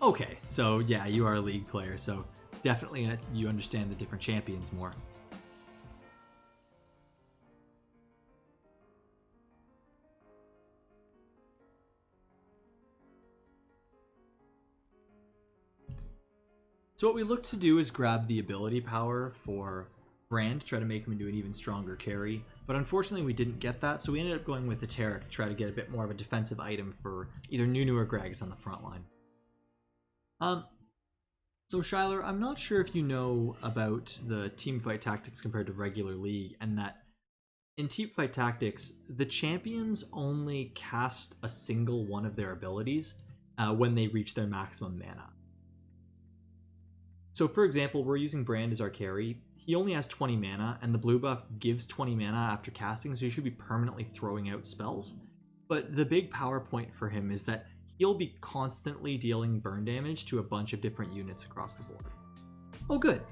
Okay, so yeah, you are a League player, so definitely you understand the different champions more. So what we look to do is grab the ability power for Brand to try to make him into an even stronger carry, but unfortunately we didn't get that, so we ended up going with the Taric to try to get a bit more of a defensive item for either Nunu or Gragas on the front line. So Shyler, I'm not sure if you know about the teamfight tactics compared to regular League, and that in teamfight tactics, the champions only cast a single one of their abilities when they reach their maximum mana. So for example, we're using Brand as our carry. He only has 20 mana, and the blue buff gives 20 mana after casting, so he should be permanently throwing out spells. But the big power point for him is that he'll be constantly dealing burn damage to a bunch of different units across the board. Oh, good.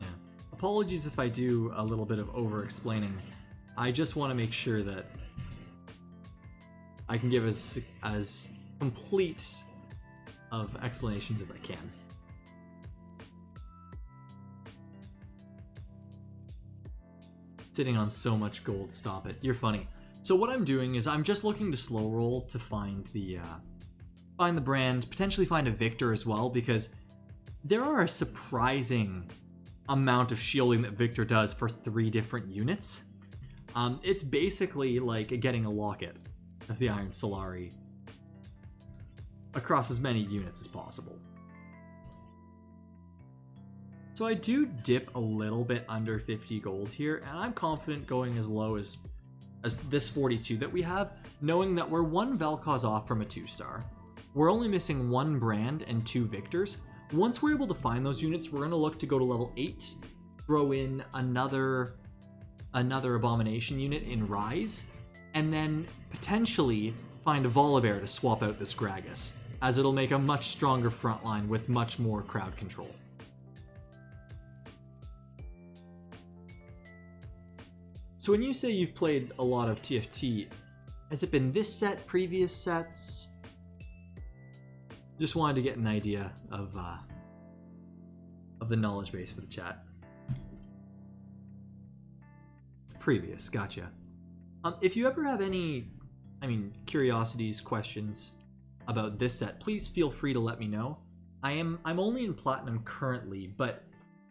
Yeah. Apologies if I do a little bit of over-explaining. I just want to make sure that I can give as complete of explanations as I can. Sitting on so much gold, stop it. You're funny. So what I'm doing is I'm just looking to slow roll to find the find the brand, potentially find a Victor as well, because there are a surprising amount of shielding that Victor does for 3 different units. It's basically like getting a locket of the Iron Solari across as many units as possible. So I do dip a little bit under 50 gold here, and I'm confident going as low as this 42 that we have, knowing that we're 1 Vel'Koz off from a 2-star. We're only missing 1 brand and 2 Victors. Once we're able to find those units, we're going to look to go to level 8, throw in another Abomination unit in Rise, and then potentially find a Volibear to swap out this Gragas, as it'll make a much stronger frontline with much more crowd control. So when you say you've played a lot of TFT, has it been this set, previous sets? Just wanted to get an idea of the knowledge base for the chat. Previous, gotcha. If you ever have any, curiosities, questions about this set, please feel free to let me know. I'm only in Platinum currently, but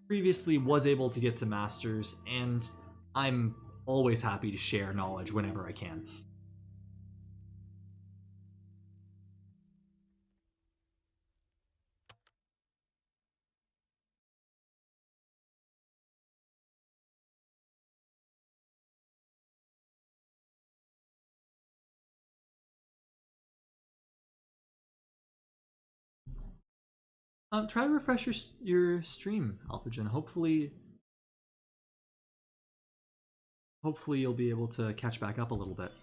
previously was able to get to Masters, and I'm always happy to share knowledge whenever I can. Try to refresh your stream, Alphagen. Hopefully you'll be able to catch back up a little bit.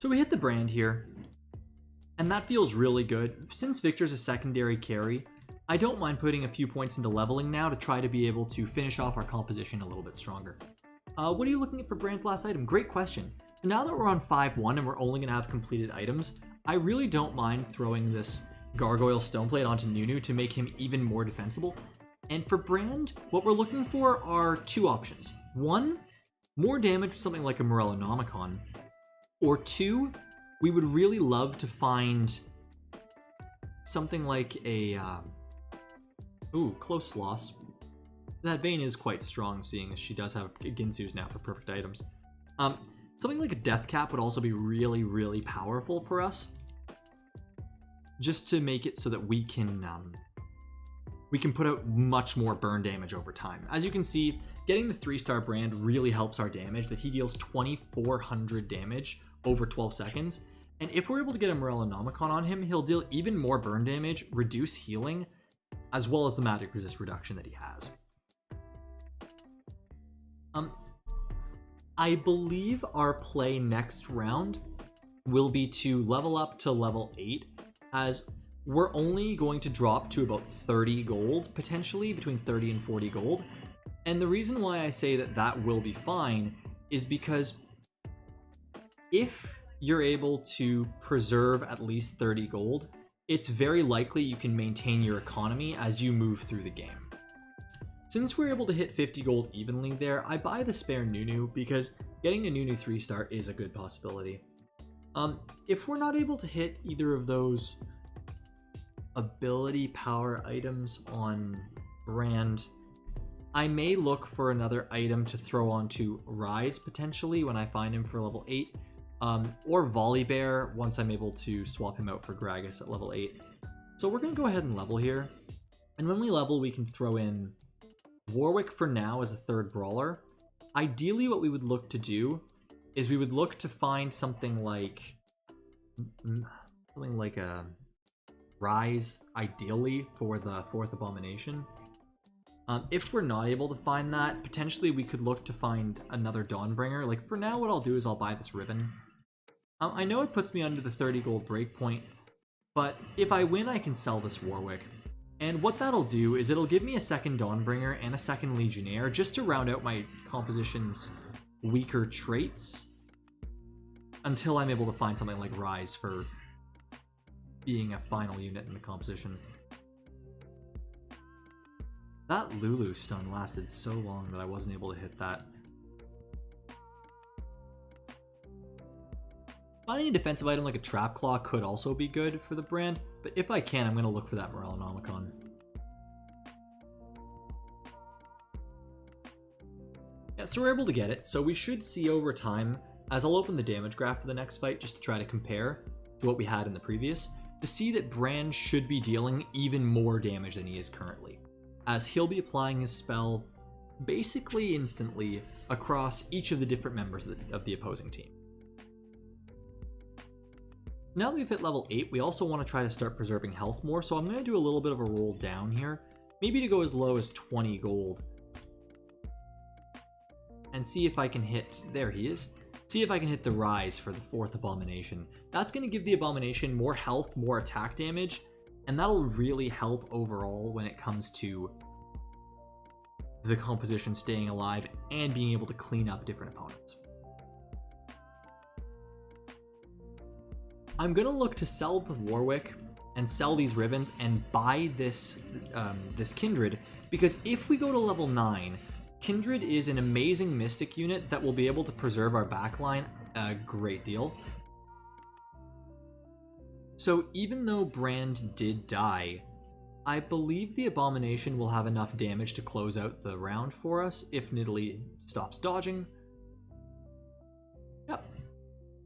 So we hit the brand here, and that feels really good. Since Victor's a secondary carry, I don't mind putting a few points into leveling now to try to be able to finish off our composition a little bit stronger. What are you looking at for brand's last item? Great question. So now that we're on 5-1 and we're only going to have completed items, I really don't mind throwing this Gargoyle Stoneplate onto Nunu to make him even more defensible. And for brand, what we're looking for are 2 options. 1, more damage with something like a Morellonomicon. Or 2, we would really love to find something like a... ooh, close loss. That Vayne is quite strong, seeing as she does have Ginsu's now for perfect items. Something like a Death Cap would also be really, really powerful for us. Just to make it so that we can put out much more burn damage over time. As you can see, getting the 3-star brand really helps our damage, that he deals 2,400 damage over 12 seconds. And if we're able to get a Morellonomicon on him, he'll deal even more burn damage, reduce healing, as well as the magic resist reduction that he has. I believe our play next round will be to level up to level 8, as we're only going to drop to about 30 gold, potentially between 30 and 40 gold. And the reason why I say that that will be fine is because if you're able to preserve at least 30 gold, it's very likely you can maintain your economy as you move through the game. Since we're able to hit 50 gold evenly there, I buy the spare Nunu because getting a Nunu 3-star is a good possibility. If we're not able to hit either of those ability power items on brand, I may look for another item to throw onto Rise potentially when I find him for level 8, or Volibear once I'm able to swap him out for Gragas at level 8. So we're going to go ahead and level here, and when we level we can throw in Warwick for now as a 3rd brawler. Ideally what we would look to do is we would look to find something like a Rise, ideally, for the 4th Abomination. If we're not able to find that, potentially we could look to find another Dawnbringer. Like, for now, what I'll do is I'll buy this ribbon. I know it puts me under the 30 gold breakpoint, but if I win, I can sell this Warwick. And what that'll do is it'll give me a 2nd Dawnbringer and a 2nd Legionnaire, just to round out my composition's weaker traits, until I'm able to find something like Rise for being a final unit in the composition. That Lulu stun lasted so long that I wasn't able to hit that. Finding a defensive item like a Trap Claw could also be good for the brand, but if I can, I'm going to look for that Morellonomicon. Yeah, so we're able to get it, so we should see over time, as I'll open the damage graph for the next fight just to try to compare to what we had in the previous, to see that Brand should be dealing even more damage than he is currently, as he'll be applying his spell basically instantly across each of the different members of the opposing team. Now that we've hit level 8, we also want to try to start preserving health more, so I'm going to do a little bit of a roll down here, maybe to go as low as 20 gold. And see if I can hit, there he is, see if I can hit the Rise for the 4th Abomination. That's going to give the Abomination more health, more attack damage, and that'll really help overall when it comes to the composition staying alive and being able to clean up different opponents. I'm going to look to sell the Warwick and sell these ribbons and buy this this Kindred, because if we go to level 9, Kindred is an amazing Mystic unit that will be able to preserve our backline a great deal. So even though Brand did die, I believe the Abomination will have enough damage to close out the round for us if Nidalee stops dodging. Yep.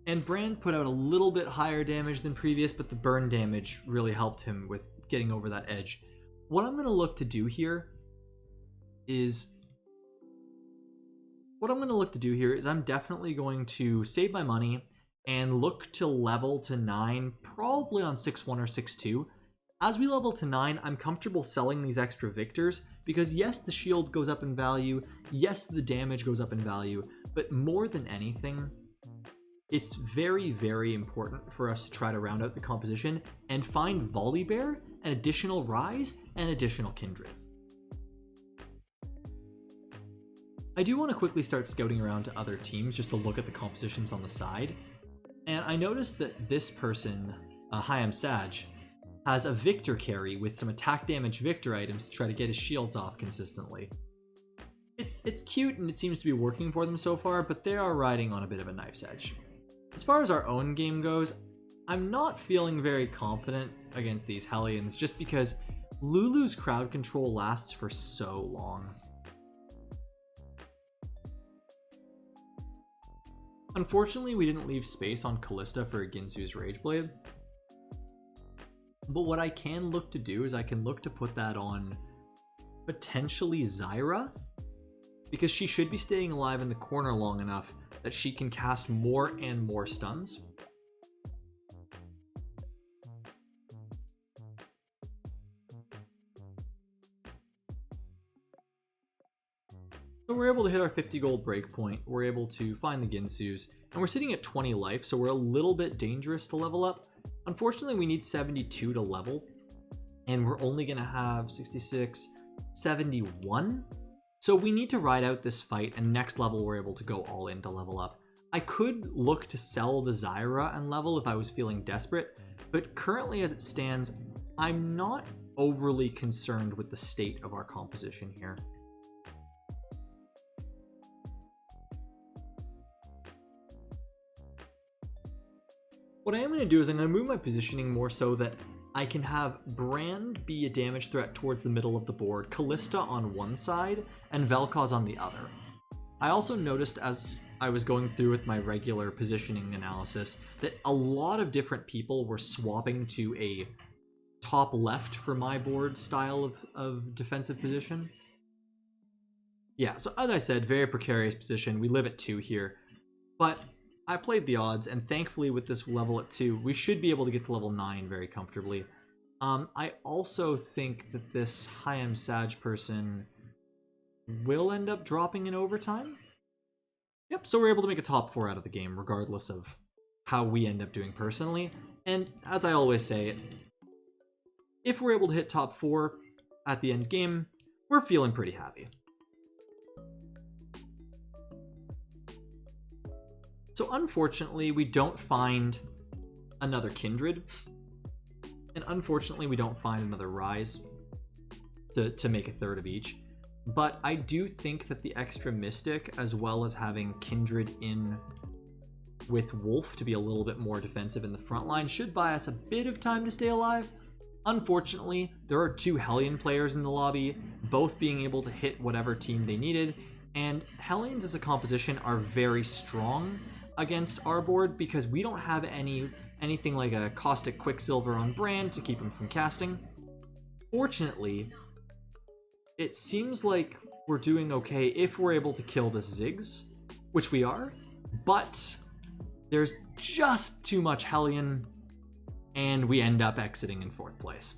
And Brand put out a little bit higher damage than previous, but the burn damage really helped him with getting over that edge. What I'm going to look to do here is... I'm definitely going to save my money and look to level to 9, probably on 6-1 or 6-2. As we level to 9, I'm comfortable selling these extra victors, because yes, the shield goes up in value, yes, the damage goes up in value, but more than anything, it's very, very important for us to try to round out the composition and find Volibear, an additional Rise, and additional Kindred. I do want to quickly start scouting around to other teams just to look at the compositions on the side. And I noticed that this person, Hayam Saj, has a Victor carry with some attack damage Victor items to try to get his shields off consistently. It's cute and it seems to be working for them so far, but they are riding on a bit of a knife's edge. As far as our own game goes, I'm not feeling very confident against these Hellions just because Lulu's crowd control lasts for so long. Unfortunately, we didn't leave space on Callista for Ginsu's Rageblade. But what I can look to do is I can look to put that on potentially Zyra, because she should be staying alive in the corner long enough that she can cast more and more stuns. So we're able to hit our 50 gold breakpoint, we're able to find the Ginsus, and we're sitting at 20 life, so we're a little bit dangerous to level up. Unfortunately, we need 72 to level, and we're only going to have 66, 71. So we need to ride out this fight, and next level we're able to go all in to level up. I could look to sell the Zyra and level if I was feeling desperate, but currently as it stands, I'm not overly concerned with the state of our composition here. What I am going to do is I'm going to move my positioning more so that I can have Brand be a damage threat towards the middle of the board, Callista on one side, and Vel'Koz on the other. I also noticed as I was going through with my regular positioning analysis that a lot of different people were swapping to a top left for my board style of defensive position. Yeah, so as I said, very precarious position. We live at 2 here, but I played the odds, and thankfully with this level at 2, we should be able to get to level 9 very comfortably. I also think that this Hayam Saj person will end up dropping in overtime. Yep, so we're able to make a top 4 out of the game, regardless of how we end up doing personally. And as I always say, if we're able to hit top 4 at the end game, we're feeling pretty happy. So unfortunately, we don't find another Kindred, and unfortunately, we don't find another Rise to make a third of each. But I do think that the extra Mystic, as well as having Kindred in with Wolf to be a little bit more defensive in the front line should buy us a bit of time to stay alive. Unfortunately, there are 2 Hellion players in the lobby, both being able to hit whatever team they needed, and Hellions as a composition are very strong against our board because we don't have anything like a Caustic Quicksilver on Brand to keep him from casting. Fortunately, it seems like we're doing okay if we're able to kill this Ziggs, which we are, but there's just too much Hellion, and we end up exiting in 4th place.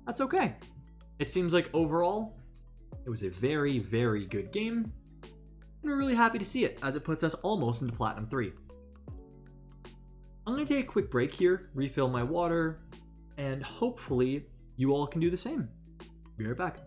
That's okay. It seems like overall, it was a very, very good game, and we're really happy to see it, as it puts us almost into Platinum 3. I'm going to take a quick break here, refill my water, and hopefully you all can do the same. Be right back.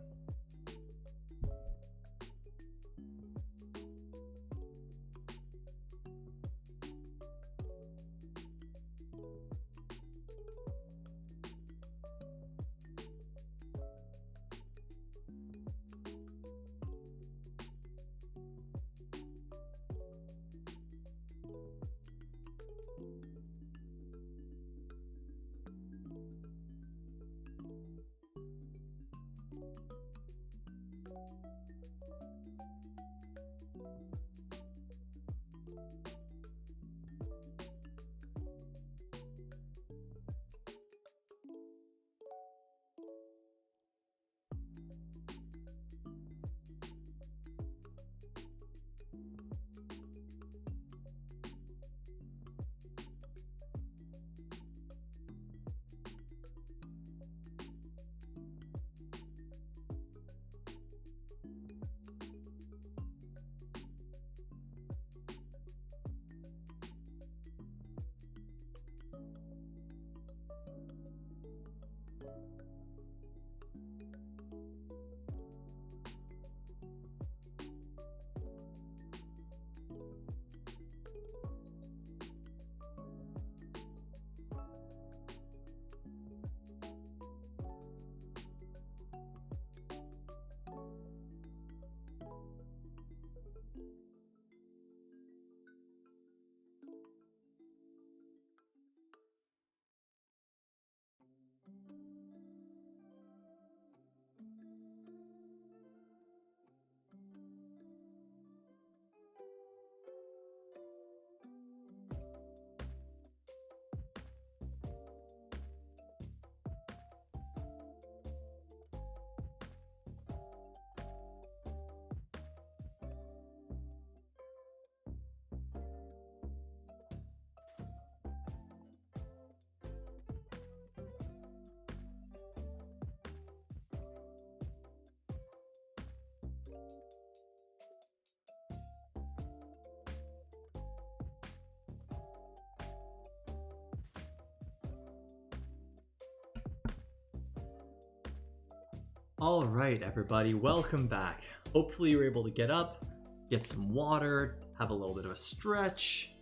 All right, everybody, welcome back. Hopefully you were able to get up, get some water, have a little bit of a stretch,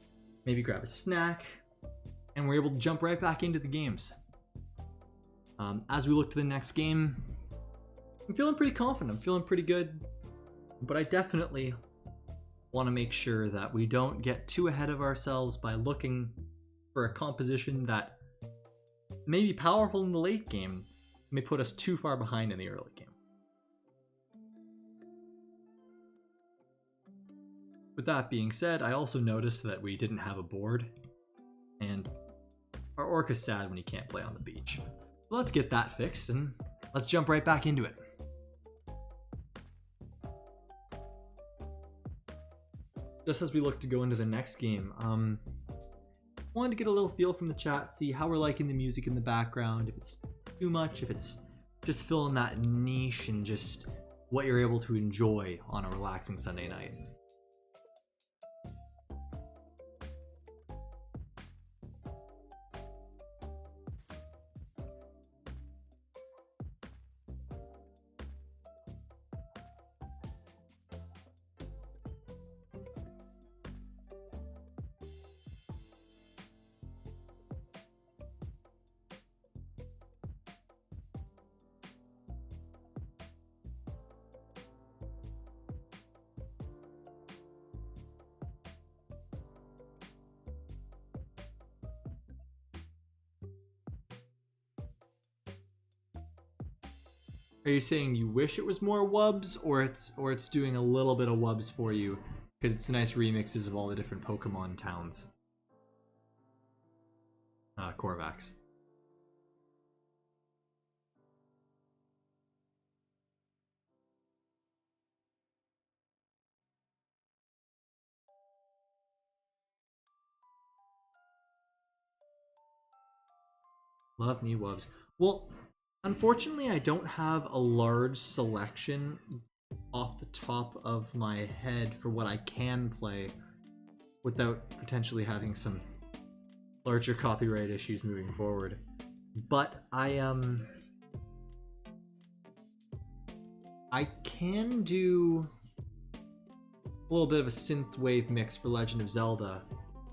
maybe grab a snack, and we're able to jump right back into the games. As we look to the next game, I'm feeling pretty confident, I'm feeling pretty good, but I definitely want to make sure that we don't get too ahead of ourselves by looking for a composition that may be powerful in the late game, may put us too far behind in the early game. With that being said, I also noticed that we didn't have a board, and our orc is sad when he can't play on the beach. So let's get that fixed, and let's jump right back into it. Just as we look to go into the next game, wanted to get a little feel from the chat, see how we're liking the music in the background, if it's too much, if it's just filling that niche, and just what you're able to enjoy on a relaxing Sunday night. Are you saying you wish it was more wubs, or it's doing a little bit of wubs for you because it's nice remixes of all the different Pokemon towns? Korvax. Love me wubs. Well, unfortunately, I don't have a large selection off the top of my head for what I can play without potentially having some larger copyright issues moving forward. But I can do a little bit of a synthwave mix for Legend of Zelda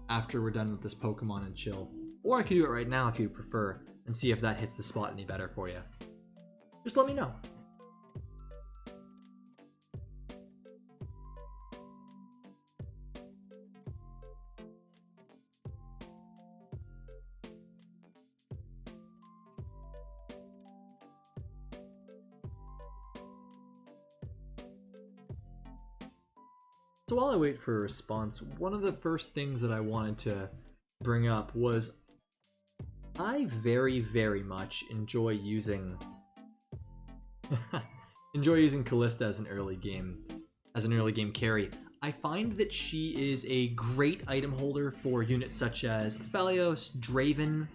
after we're done with this Pokemon and chill. Or I could do it right now if you prefer, and see if that hits the spot any better for you. Just let me know. So while I wait for a response, one of the first things that I wanted to bring up was I very, very much enjoy using Callista as an early game carry. I find that she is a great item holder for units such as Aphelios, Draven.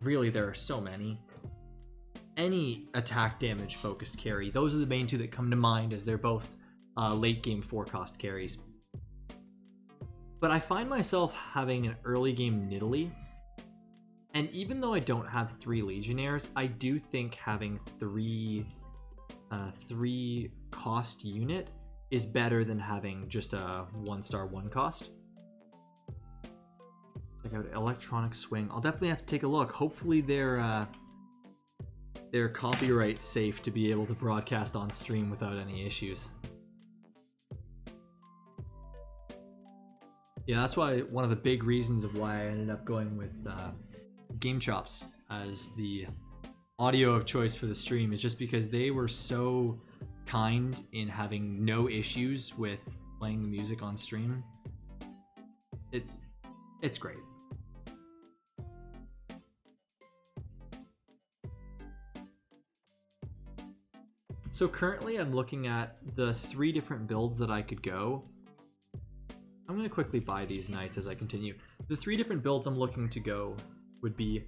Really, there are so many. Any attack damage focused carry. Those are the main two that come to mind, as they're both late game 4-cost carries. But I find myself having an early game Nidalee. And even though I don't have 3 Legionnaires, I do think having 3 cost unit is better than having just a 1-star 1-cost. Check out Electronic Swing. I'll definitely have to take a look. Hopefully they're copyright safe to be able to broadcast on stream without any issues. Yeah, that's why one of the big reasons of why I ended up going with Game Chops as the audio of choice for the stream is just because they were so kind in having no issues with playing the music on stream. It's great. So currently I'm looking at the 3 different builds that I could go. I'm going to quickly buy these knights as I continue. The 3 different builds I'm looking to go would be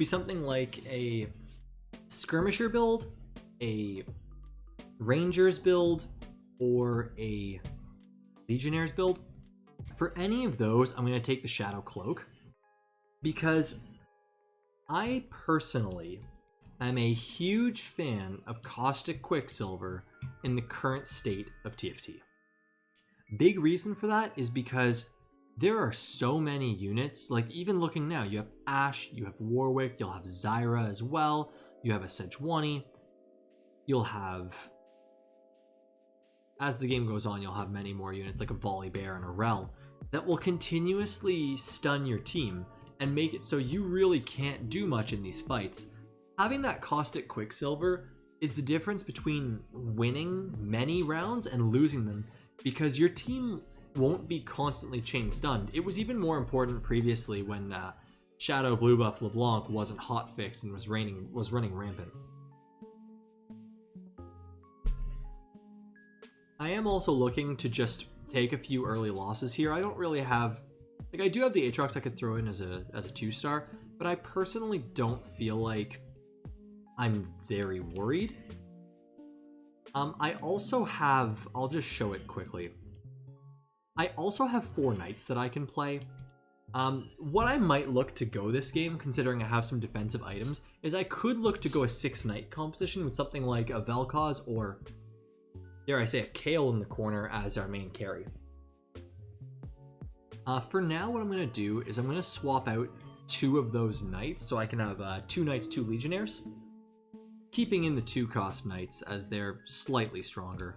something like a skirmisher build, a rangers build, or a legionnaires build. For any of those, I'm going to take the Shadow Cloak because I personally am a huge fan of Caustic Quicksilver in the current state of TFT. Big reason for that is because there are so many units, like even looking now, you have Ashe, you have Warwick, you'll have Zyra as well, you have a Sejuani, you'll have, as the game goes on, you'll have many more units like a Volibear and a Rel that will continuously stun your team and make it so you really can't do much in these fights. Having that Caustic Quicksilver is the difference between winning many rounds and losing them, because your team won't be constantly chain stunned. It was even more important previously when Shadow Blue Buff LeBlanc wasn't hotfixed and was running rampant. I am also looking to just take a few early losses here. I don't really have, like, I do have the Aatrox I could throw in as a 2-star, but I personally don't feel like I'm very worried. I also have, I'll just show it quickly. I also have 4 knights that I can play. What I might look to go this game, considering I have some defensive items, is I could look to go a 6-knight composition with something like a Vel'Koz or, dare I say, a Kayle in the corner as our main carry. For now, what I'm going to do is I'm going to swap out 2 of those knights so I can have 2 knights, 2 legionnaires, keeping in the 2-cost knights as they're slightly stronger.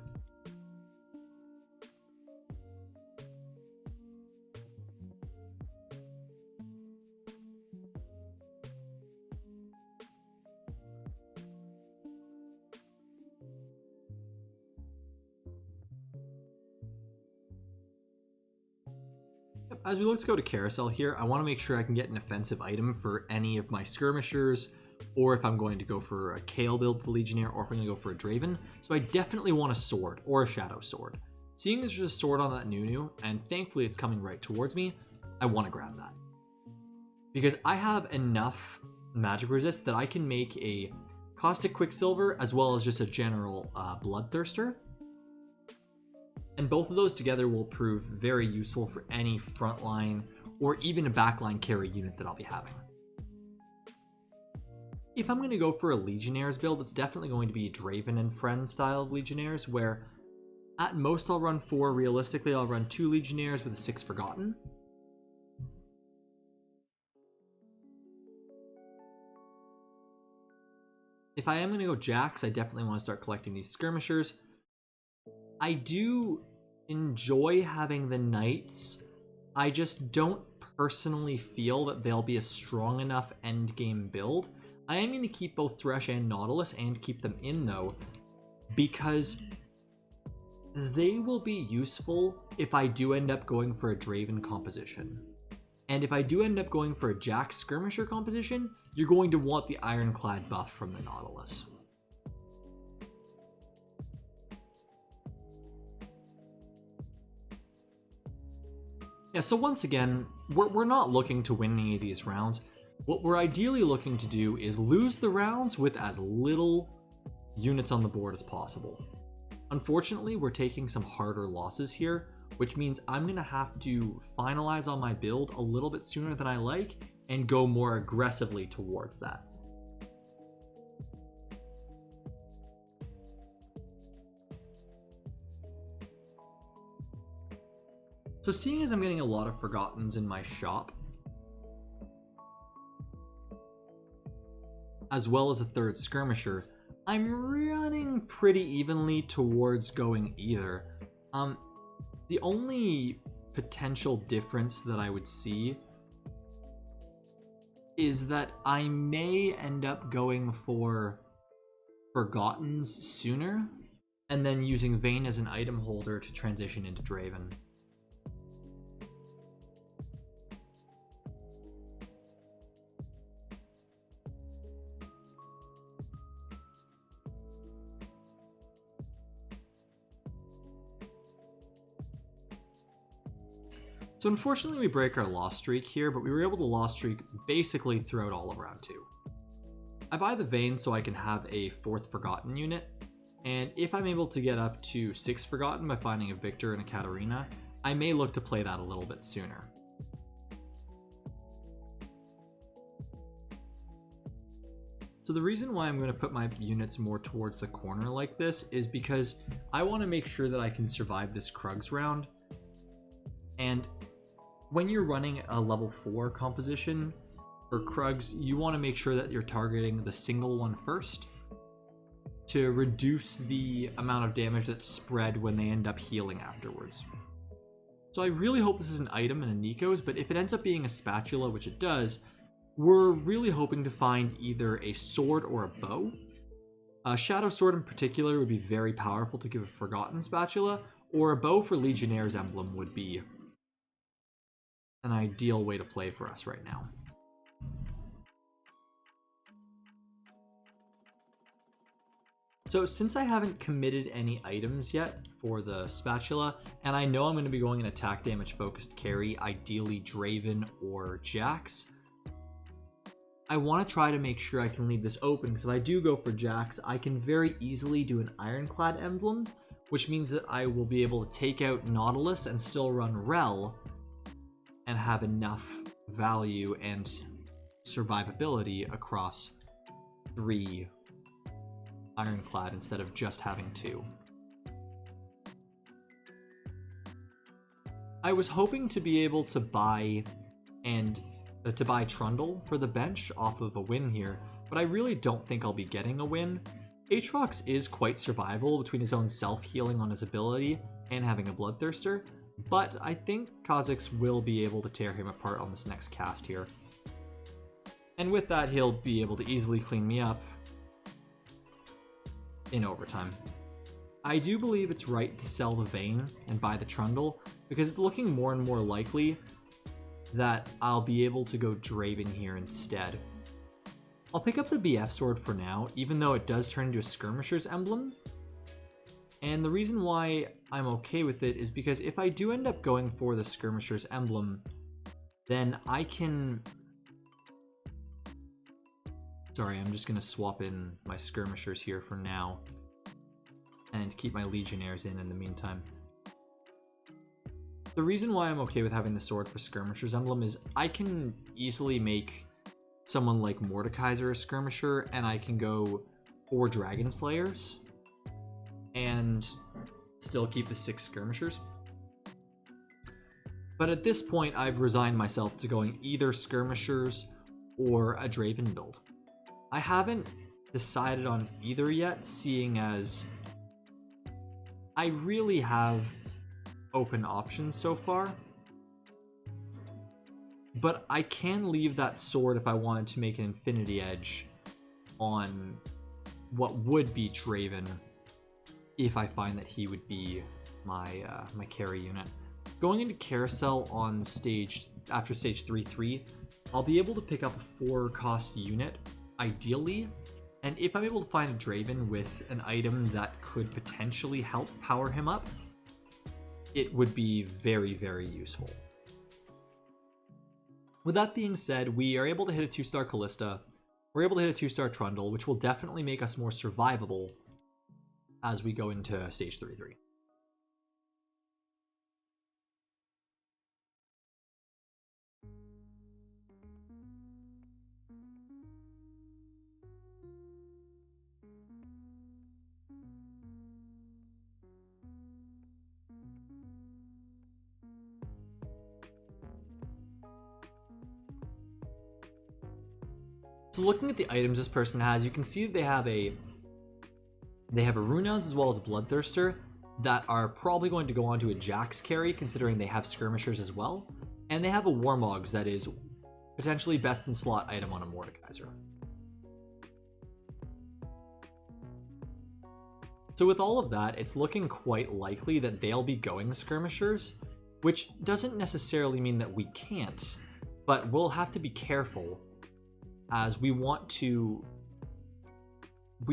as we look to go to Carousel here, I want to make sure I can get an offensive item for any of my skirmishers, or if I'm going to go for a Kale build with the Legionnaire, or if I'm going to go for a Draven. So I definitely want a sword, or a Shadow Sword. Seeing there's a sword on that Nunu, and thankfully it's coming right towards me, I want to grab that. Because I have enough magic resist that I can make a Caustic Quicksilver as well as just a general Bloodthirster. And both of those together will prove very useful for any frontline or even a backline carry unit that I'll be having. If I'm going to go for a Legionnaires build, it's definitely going to be Draven and Friend style of Legionnaires, where at most I'll run 4. Realistically, I'll run 2 Legionnaires with a 6 Forgotten. If I am going to go Jax, I definitely want to start collecting these skirmishers. I do enjoy having the Knights. I just don't personally feel that they'll be a strong enough endgame build. I am going to keep both Thresh and Nautilus and keep them in though, because they will be useful if I do end up going for a Draven composition. And if I do end up going for a Jax skirmisher composition, you're going to want the Ironclad buff from the Nautilus. Yeah, so once again, we're not looking to win any of these rounds. What we're ideally looking to do is lose the rounds with as little units on the board as possible. Unfortunately, we're taking some harder losses here, which means I'm going to have to finalize on my build a little bit sooner than I like and go more aggressively towards that. So seeing as I'm getting a lot of Forgottens in my shop, as well as a 3rd Skirmisher, I'm running pretty evenly towards going either. The only potential difference that I would see is that I may end up going for Forgottens sooner, and then using Vayne as an item holder to transition into Draven. So unfortunately we break our loss streak here, but we were able to loss streak basically throughout all of round 2. I buy the Vayne so I can have a 4th Forgotten unit, and if I'm able to get up to 6 Forgotten by finding a Victor and a Katarina, I may look to play that a little bit sooner. So the reason why I'm going to put my units more towards the corner like this is because I want to make sure that I can survive this Krugs round. And when you're running a level 4 composition for Krugs, you want to make sure that you're targeting the single one first to reduce the amount of damage that's spread when they end up healing afterwards. So I really hope this is an item and a Nico's, but if it ends up being a spatula, which it does, we're really hoping to find either a sword or a bow. A Shadow Sword in particular would be very powerful to give a Forgotten spatula, or a bow for Legionnaire's emblem would be an ideal way to play for us right now. So since I haven't committed any items yet for the spatula, and I know I'm going to be going an attack damage focused carry, ideally Draven or Jax, I want to try to make sure I can leave this open, because if I do go for Jax, I can very easily do an Ironclad emblem, which means that I will be able to take out Nautilus and still run Rel and have enough value and survivability across 3 Ironclad instead of just having 2. I was hoping to be able to buy Trundle for the bench off of a win here, but I really don't think I'll be getting a win. Aatrox is quite survivable between his own self-healing on his ability and having a Bloodthirster, but I think Kha'Zix will be able to tear him apart on this next cast here. And with that, he'll be able to easily clean me up in overtime. I do believe it's right to sell the Vayne and buy the Trundle, because it's looking more and more likely that I'll be able to go Draven here instead. I'll pick up the BF sword for now, even though it does turn into a skirmisher's emblem. And the reason why I'm okay with it is because if I do end up going for the skirmisher's emblem, then I can... Sorry, I'm just going to swap in my skirmishers here for now and keep my legionnaires in the meantime. The reason why I'm okay with having the sword for skirmisher's emblem is I can easily make someone like Mordekaiser a skirmisher, and I can go 4 Dragon Slayers and still keep the 6 skirmishers. But at this point, I've resigned myself to going either skirmishers or a Draven build. I haven't decided on either yet, seeing as I really have open options so far. But I can leave that sword if I wanted to make an Infinity Edge on what would be Draven, if I find that he would be my my carry unit. Going into Carousel on after stage 3-3, I'll be able to pick up a 4-cost unit, ideally, and if I'm able to find a Draven with an item that could potentially help power him up, it would be very, very useful. With that being said, we are able to hit a 2-star Callista, we're able to hit a 2-star Trundle, which will definitely make us more survivable as we go into stage 3-3. So looking at the items this person has, you can see that they have a Runehounds as well as a Bloodthirster that are probably going to go on to a Jax carry, considering they have skirmishers as well. And they have a Warmogs that is potentially best in slot item on a Mordekaiser. So with all of that, it's looking quite likely that they'll be going skirmishers, which doesn't necessarily mean that we can't, but we'll have to be careful, as we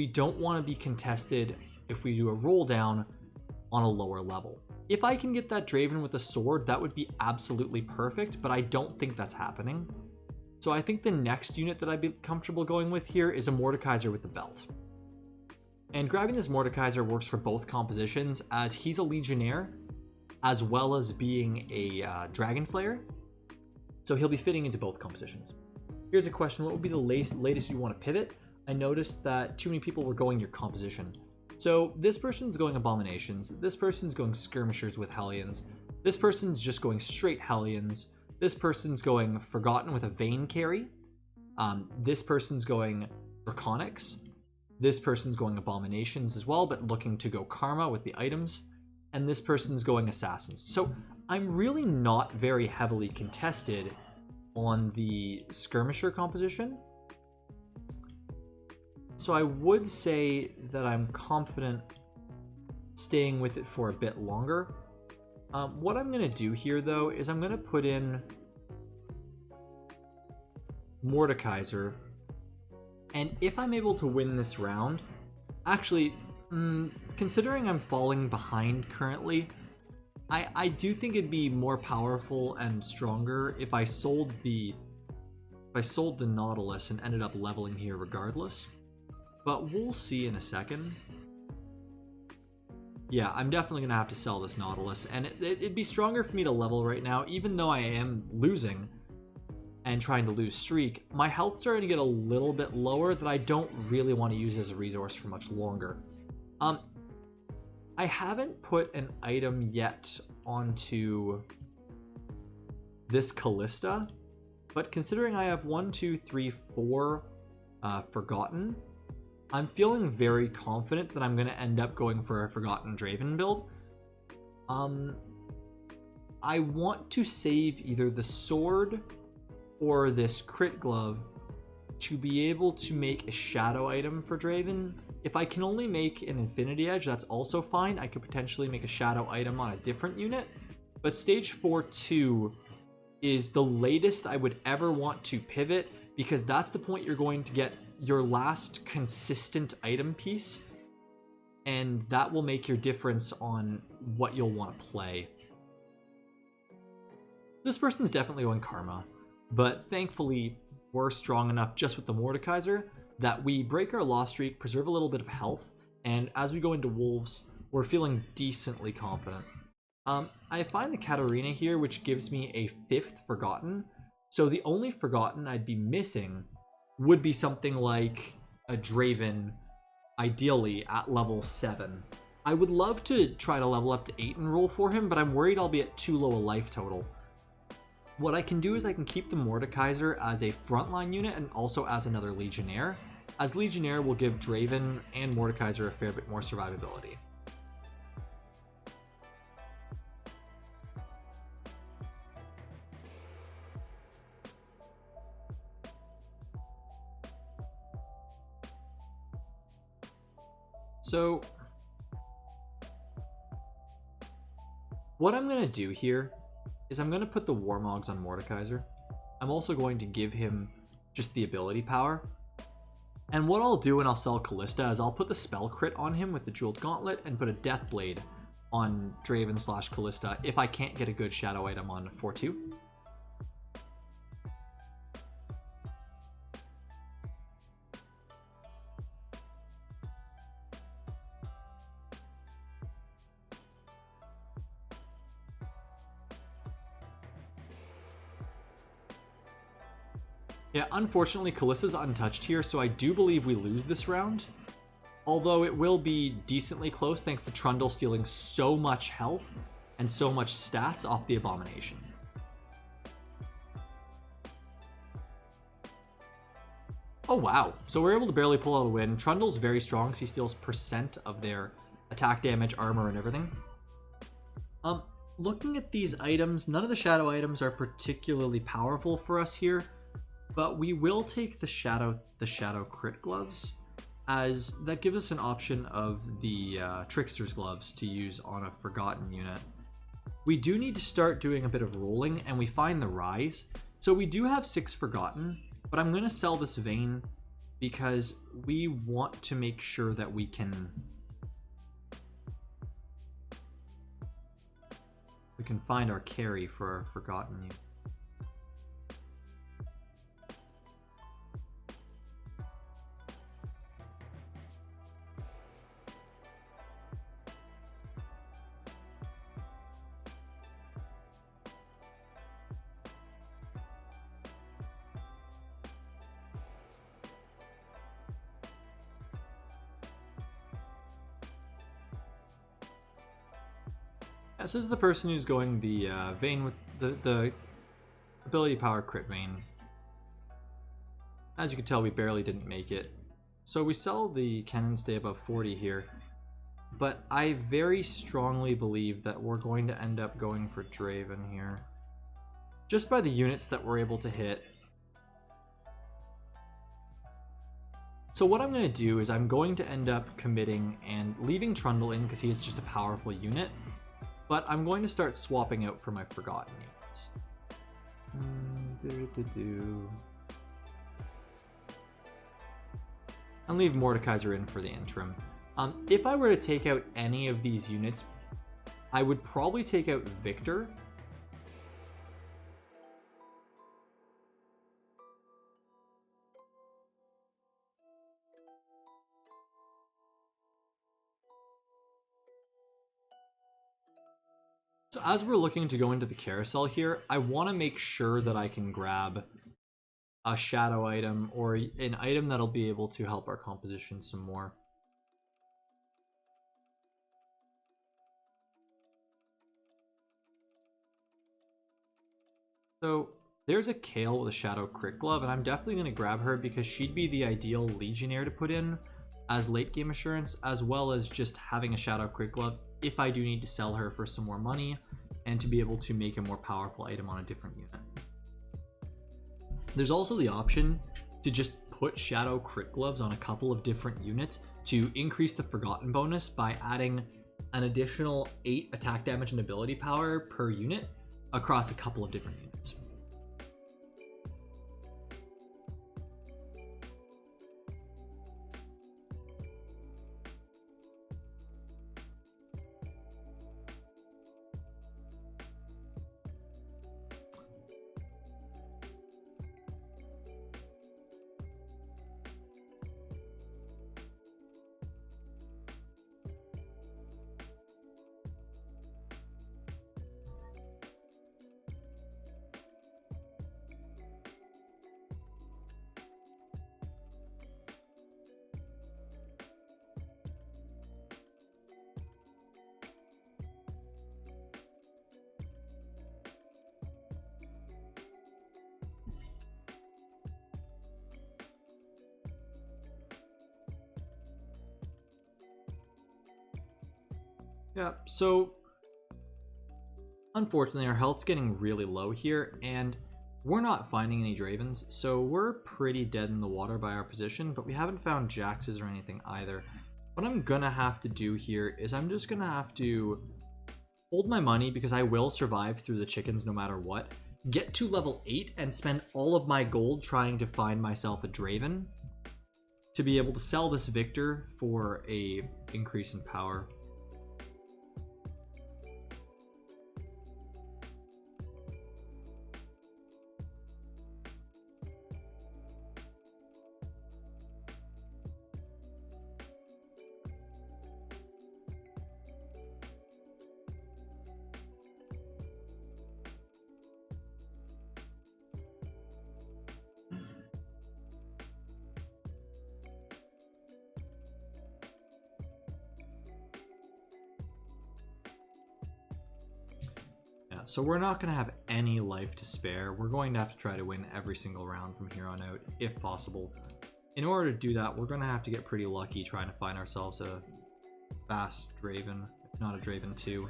don't want to be contested if we do a roll down on a lower level. If I can get that Draven with a sword, that would be absolutely perfect, but I don't think that's happening. So I think the next unit that I'd be comfortable going with here is a Mordekaiser with the belt. And grabbing this Mordekaiser works for both compositions, as he's a Legionnaire, as well as being a Dragon Slayer. So he'll be fitting into both compositions. Here's a question: what would be the latest you want to pivot? I noticed that too many people were going your composition. So this person's going Abominations, this person's going Skirmishers with Hellions, this person's just going straight Hellions, this person's going Forgotten with a Vayne carry, this person's going Draconics, this person's going Abominations as well, but looking to go Karma with the items, and this person's going Assassins. So I'm really not very heavily contested on the Skirmisher composition. So I would say that I'm confident staying with it for a bit longer. What I'm going to do here, though, is I'm going to put in Mordekaiser, and if I'm able to win this round, actually, considering I'm falling behind currently, I do think it'd be more powerful and stronger if I sold the Nautilus and ended up leveling here regardless. But we'll see in a second. Yeah, I'm definitely going to have to sell this Nautilus, and it'd be stronger for me to level right now, even though I am losing and trying to lose streak. My health's starting to get a little bit lower that I don't really want to use as a resource for much longer. I haven't put an item yet onto this Callista, but considering I have 4 Forgotten, I'm feeling very confident that I'm going to end up going for a Forgotten Draven build. I want to save either the sword or this crit glove to be able to make a shadow item for Draven. If I can only make an Infinity Edge, that's also fine. I could potentially make a shadow item on a different unit. But stage 4-2 is the latest I would ever want to pivot, because that's the point you're going to get your last consistent item piece, and that will make your difference on what you'll want to play. This person's definitely going Karma, but thankfully we're strong enough just with the Mordekaiser that we break our loss streak, preserve a little bit of health, and as we go into Wolves, we're feeling decently confident. I find the Katarina here, which gives me a 5th Forgotten. So the only Forgotten I'd be missing would be something like a Draven, ideally at level 7. I would love to try to level up to 8 and roll for him, but I'm worried I'll be at too low a life total. What I can do is I can keep the Mordekaiser as a frontline unit and also as another Legionnaire, as Legionnaire will give Draven and Mordekaiser a fair bit more survivability. So what I'm going to do here is I'm going to put the Warmogs on Mordekaiser. I'm also going to give him just the ability power. And what I'll do when I'll sell Callista is I'll put the spell crit on him with the Jeweled Gauntlet and put a Death Blade on Draven / Callista if I can't get a good shadow item on 4-2. Yeah, unfortunately, Callista's untouched here, so I do believe we lose this round. Although it will be decently close thanks to Trundle stealing so much health and so much stats off the Abomination. Oh wow, so we're able to barely pull out a win. Trundle's very strong because he steals % of their attack damage, armor, and everything. Looking at these items, none of the shadow items are particularly powerful for us here. But we will take the shadow crit gloves, as that gives us an option of the Trickster's gloves to use on a Forgotten unit. We do need to start doing a bit of rolling, and we find the Rise. So we do have 6 Forgotten, but I'm going to sell this Vein because we want to make sure that we can find our carry for our Forgotten unit. This is the person who's going the Vein with the ability power crit Vein. As you can tell, we barely didn't make it. So we sell the Cannon Stay above 40 here. But I very strongly believe that we're going to end up going for Draven here. Just by the units that we're able to hit. So what I'm going to do is I'm going to end up committing and leaving Trundle in because he is just a powerful unit. But I'm going to start swapping out for my Forgotten units. And leave Mordekaiser in for the interim. If I were to take out any of these units, I would probably take out Victor. So as we're looking to go into the carousel here, I want to make sure that I can grab a shadow item or an item that'll be able to help our composition some more. So there's a Kale with a shadow crit glove, and I'm definitely going to grab her because she'd be the ideal Legionnaire to put in as late game assurance, as well as just having a shadow crit glove if I do need to sell her for some more money and to be able to make a more powerful item on a different unit. There's also the option to just put shadow crit gloves on a couple of different units to increase the Forgotten bonus by adding an additional 8 attack damage and ability power per unit across a couple of different units. Yeah, so unfortunately our health's getting really low here, and we're not finding any Dravens, so we're pretty dead in the water by our position, but we haven't found Jaxes or anything either. What I'm gonna have to do here is I'm just gonna have to hold my money, because I will survive through the chickens no matter what, get to level 8 and spend all of my gold trying to find myself a Draven to be able to sell this Victor for a increase in power. So we're not going to have any life to spare. We're going to have to try to win every single round from here on out, if possible. In order to do that, we're going to have to get pretty lucky trying to find ourselves a fast Draven, if not a Draven 2.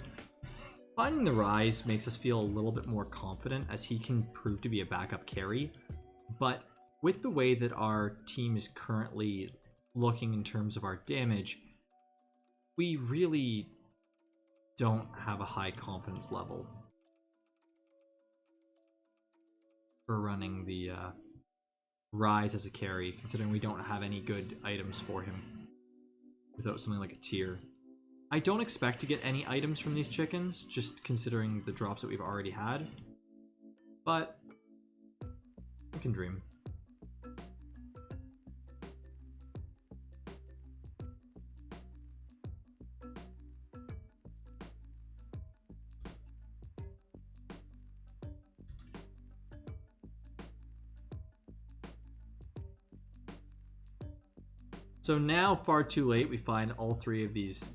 Finding the Rise makes us feel a little bit more confident, as he can prove to be a backup carry. But with the way that our team is currently looking in terms of our damage, we really don't have a high confidence level for running the Rise as a carry, considering we don't have any good items for him without something like a tier. I don't expect to get any items from these chickens, just considering the drops that we've already had, but I can dream. So now, far too late, we find all three of these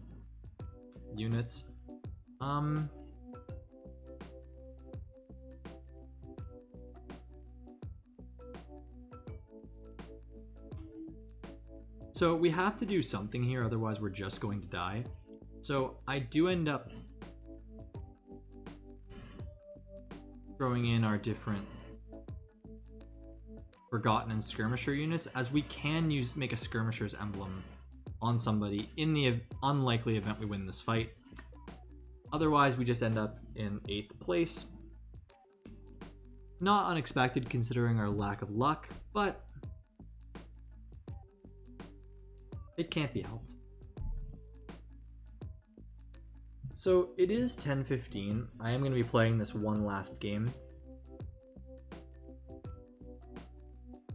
units. So we have to do something here, otherwise we're just going to die. So I do end up throwing in our different Forgotten and Skirmisher units, as we can make a Skirmisher's emblem on somebody in the unlikely event we win this fight. Otherwise, we just end up in 8th place. Not unexpected considering our lack of luck, but it can't be helped. So it is 10:15. I am going to be playing this one last game.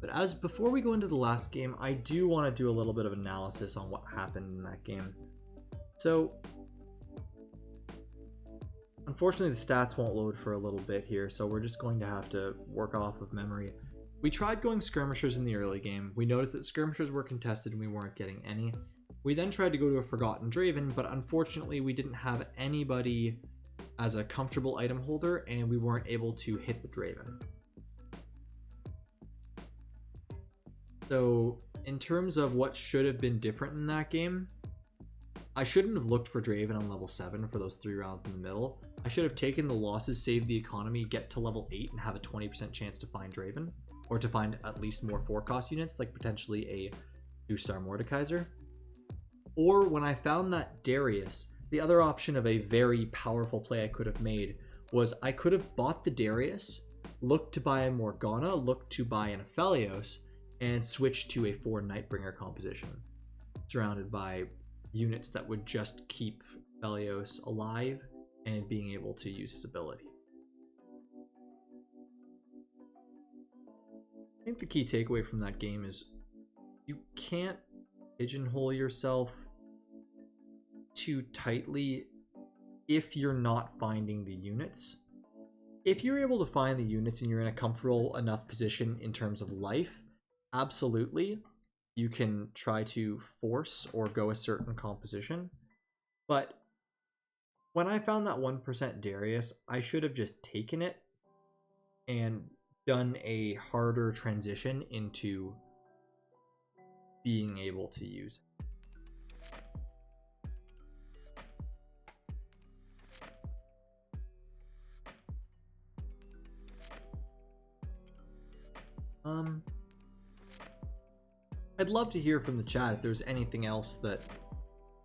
But before we go into the last game, I do want to do a little bit of analysis on what happened in that game. So, unfortunately the stats won't load for a little bit here, so we're just going to have to work off of memory. We tried going Skirmishers in the early game. We noticed that Skirmishers were contested and we weren't getting any. We then tried to go to a Forgotten Draven, but unfortunately we didn't have anybody as a comfortable item holder, and we weren't able to hit the Draven. So, in terms of what should have been different in that game, I shouldn't have looked for Draven on level 7 for those 3 rounds in the middle. I should have taken the losses, saved the economy, get to level 8, and have a 20% chance to find Draven. Or to find at least more 4-cost units, like potentially a 2-star Mordekaiser. Or when I found that Darius, the other option of a very powerful play I could have made was I could have bought the Darius, looked to buy a Morgana, looked to buy an Aphelios, and switch to a 4 Nightbringer composition, surrounded by units that would just keep Aphelios alive and being able to use his ability. I think the key takeaway from that game is you can't pigeonhole yourself too tightly if you're not finding the units. If you're able to find the units and you're in a comfortable enough position in terms of life, absolutely, you can try to force or go a certain composition. But when I found that 1% Darius, I should have just taken it and done a harder transition into being able to use it. I'd love to hear from the chat if there's anything else that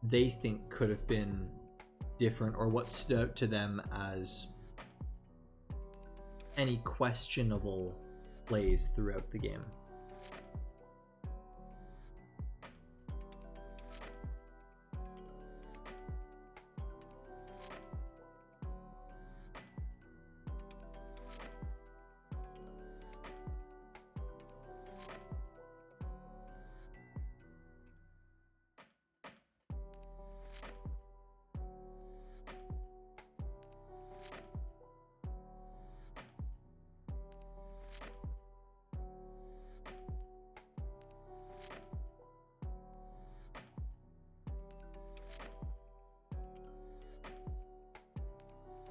they think could have been different, or what stood out to them as any questionable plays throughout the game.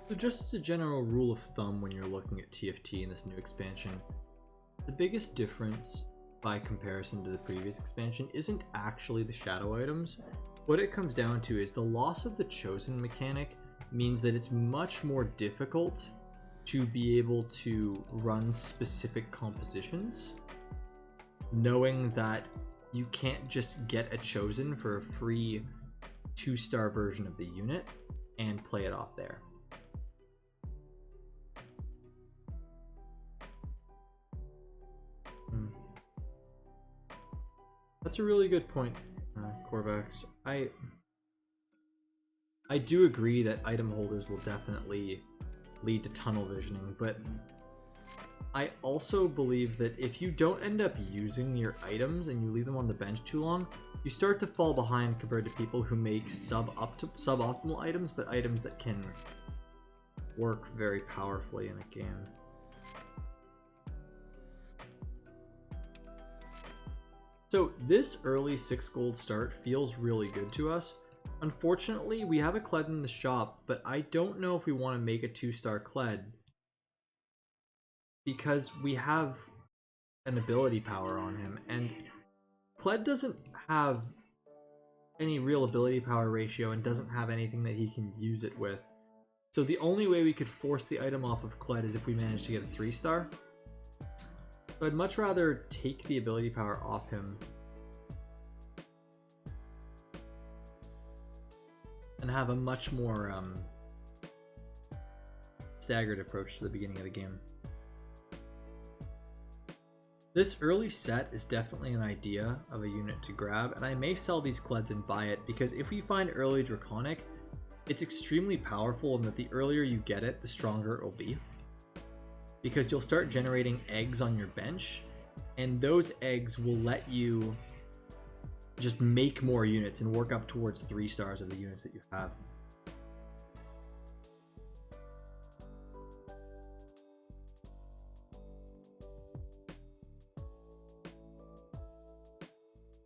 So just as a general rule of thumb when you're looking at TFT in this new expansion, the biggest difference by comparison to the previous expansion isn't actually the shadow items. What it comes down to is the loss of the chosen mechanic means that it's much more difficult to be able to run specific compositions, knowing that you can't just get a chosen for a free 2-star version of the unit and play it off there. That's a really good point, Corvax. I do agree that item holders will definitely lead to tunnel visioning, but I also believe that if you don't end up using your items and you leave them on the bench too long, you start to fall behind compared to people who make suboptimal items, but items that can work very powerfully in a game. So this early 6 gold start feels really good to us. Unfortunately, we have a Kled in the shop, but I don't know if we want to make a 2-star Kled because we have an ability power on him, and Kled doesn't have any real ability power ratio and doesn't have anything that he can use it with. So the only way we could force the item off of Kled is if we managed to get a 3-star. So I'd much rather take the ability power off him and have a much more staggered approach to the beginning of the game. This early set is definitely an idea of a unit to grab, and I may sell these Kleds and buy it, because if we find early Draconic, it's extremely powerful, and that the earlier you get it, the stronger it will be. Because you'll start generating eggs on your bench, and those eggs will let you just make more units and work up towards 3 stars of the units that you have.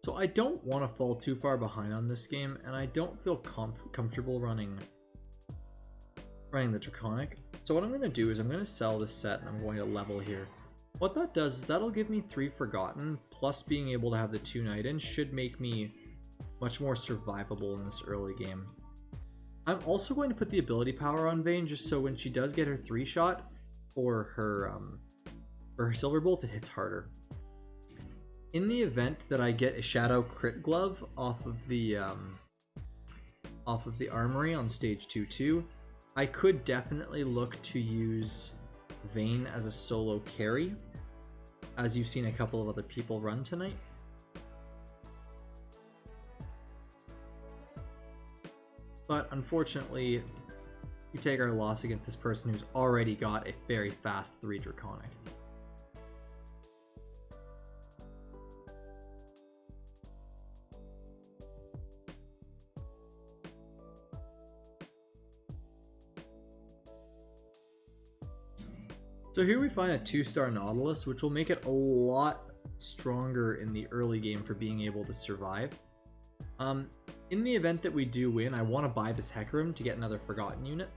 So I don't want to fall too far behind on this game, and I don't feel comfortable running the Draconic. So what I'm going to do is I'm going to sell this set and I'm going to level here. What that does is that'll give me 3 Forgotten, plus being able to have the 2 Night-In should make me much more survivable in this early game. I'm also going to put the ability power on Vayne, just so when she does get her 3-shot for her Silver Bolt, it hits harder. In the event that I get a Shadow Crit Glove off of the Armory on stage 2-2, I could definitely look to use Vayne as a solo carry, as you've seen a couple of other people run tonight. But unfortunately, we take our loss against this person who's already got a very fast 3 Draconic. So here we find a 2-star Nautilus, which will make it a lot stronger in the early game for being able to survive. In the event that we do win, I want to buy this Hecarim to get another Forgotten unit.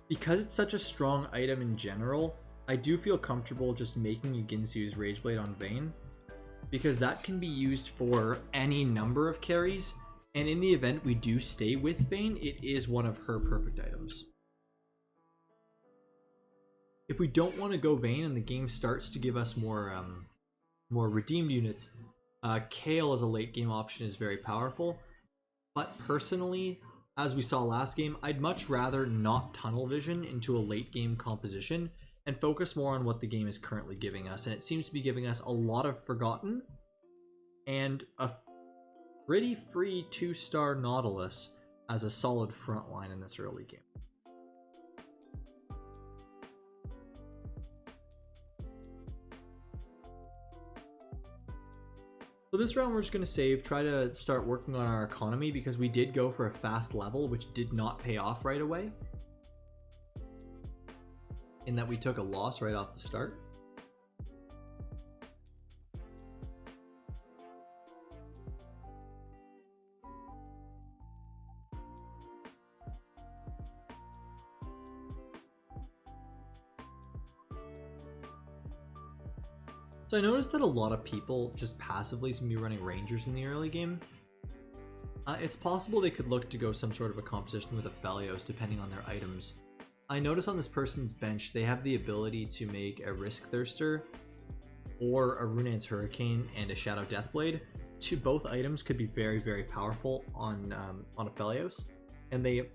Because it's such a strong item in general, I do feel comfortable just making Ginsu's Rageblade on Vayne, because that can be used for any number of carries, And in the event we do stay with Vayne, it is one of her perfect items. If we don't want to go Vayne and the game starts to give us more redeemed units, Kale as a late game option is very powerful. But personally, as we saw last game, I'd much rather not tunnel vision into a late game composition and focus more on what the game is currently giving us. And it seems to be giving us a lot of Forgotten and a pretty free 2-star Nautilus as a solid front line in this early game. So this round we're just going to save, try to start working on our economy because we did go for a fast level which did not pay off right away. In that we took a loss right off the start. So I noticed that a lot of people just passively seem to be running Rangers in the early game. It's possible they could look to go some sort of a composition with Aphelios depending on their items. I notice on this person's bench they have the ability to make a Risk Thirster or a Runaan's Hurricane and a Shadow Deathblade. Both items could be very, very powerful on Aphelios, and they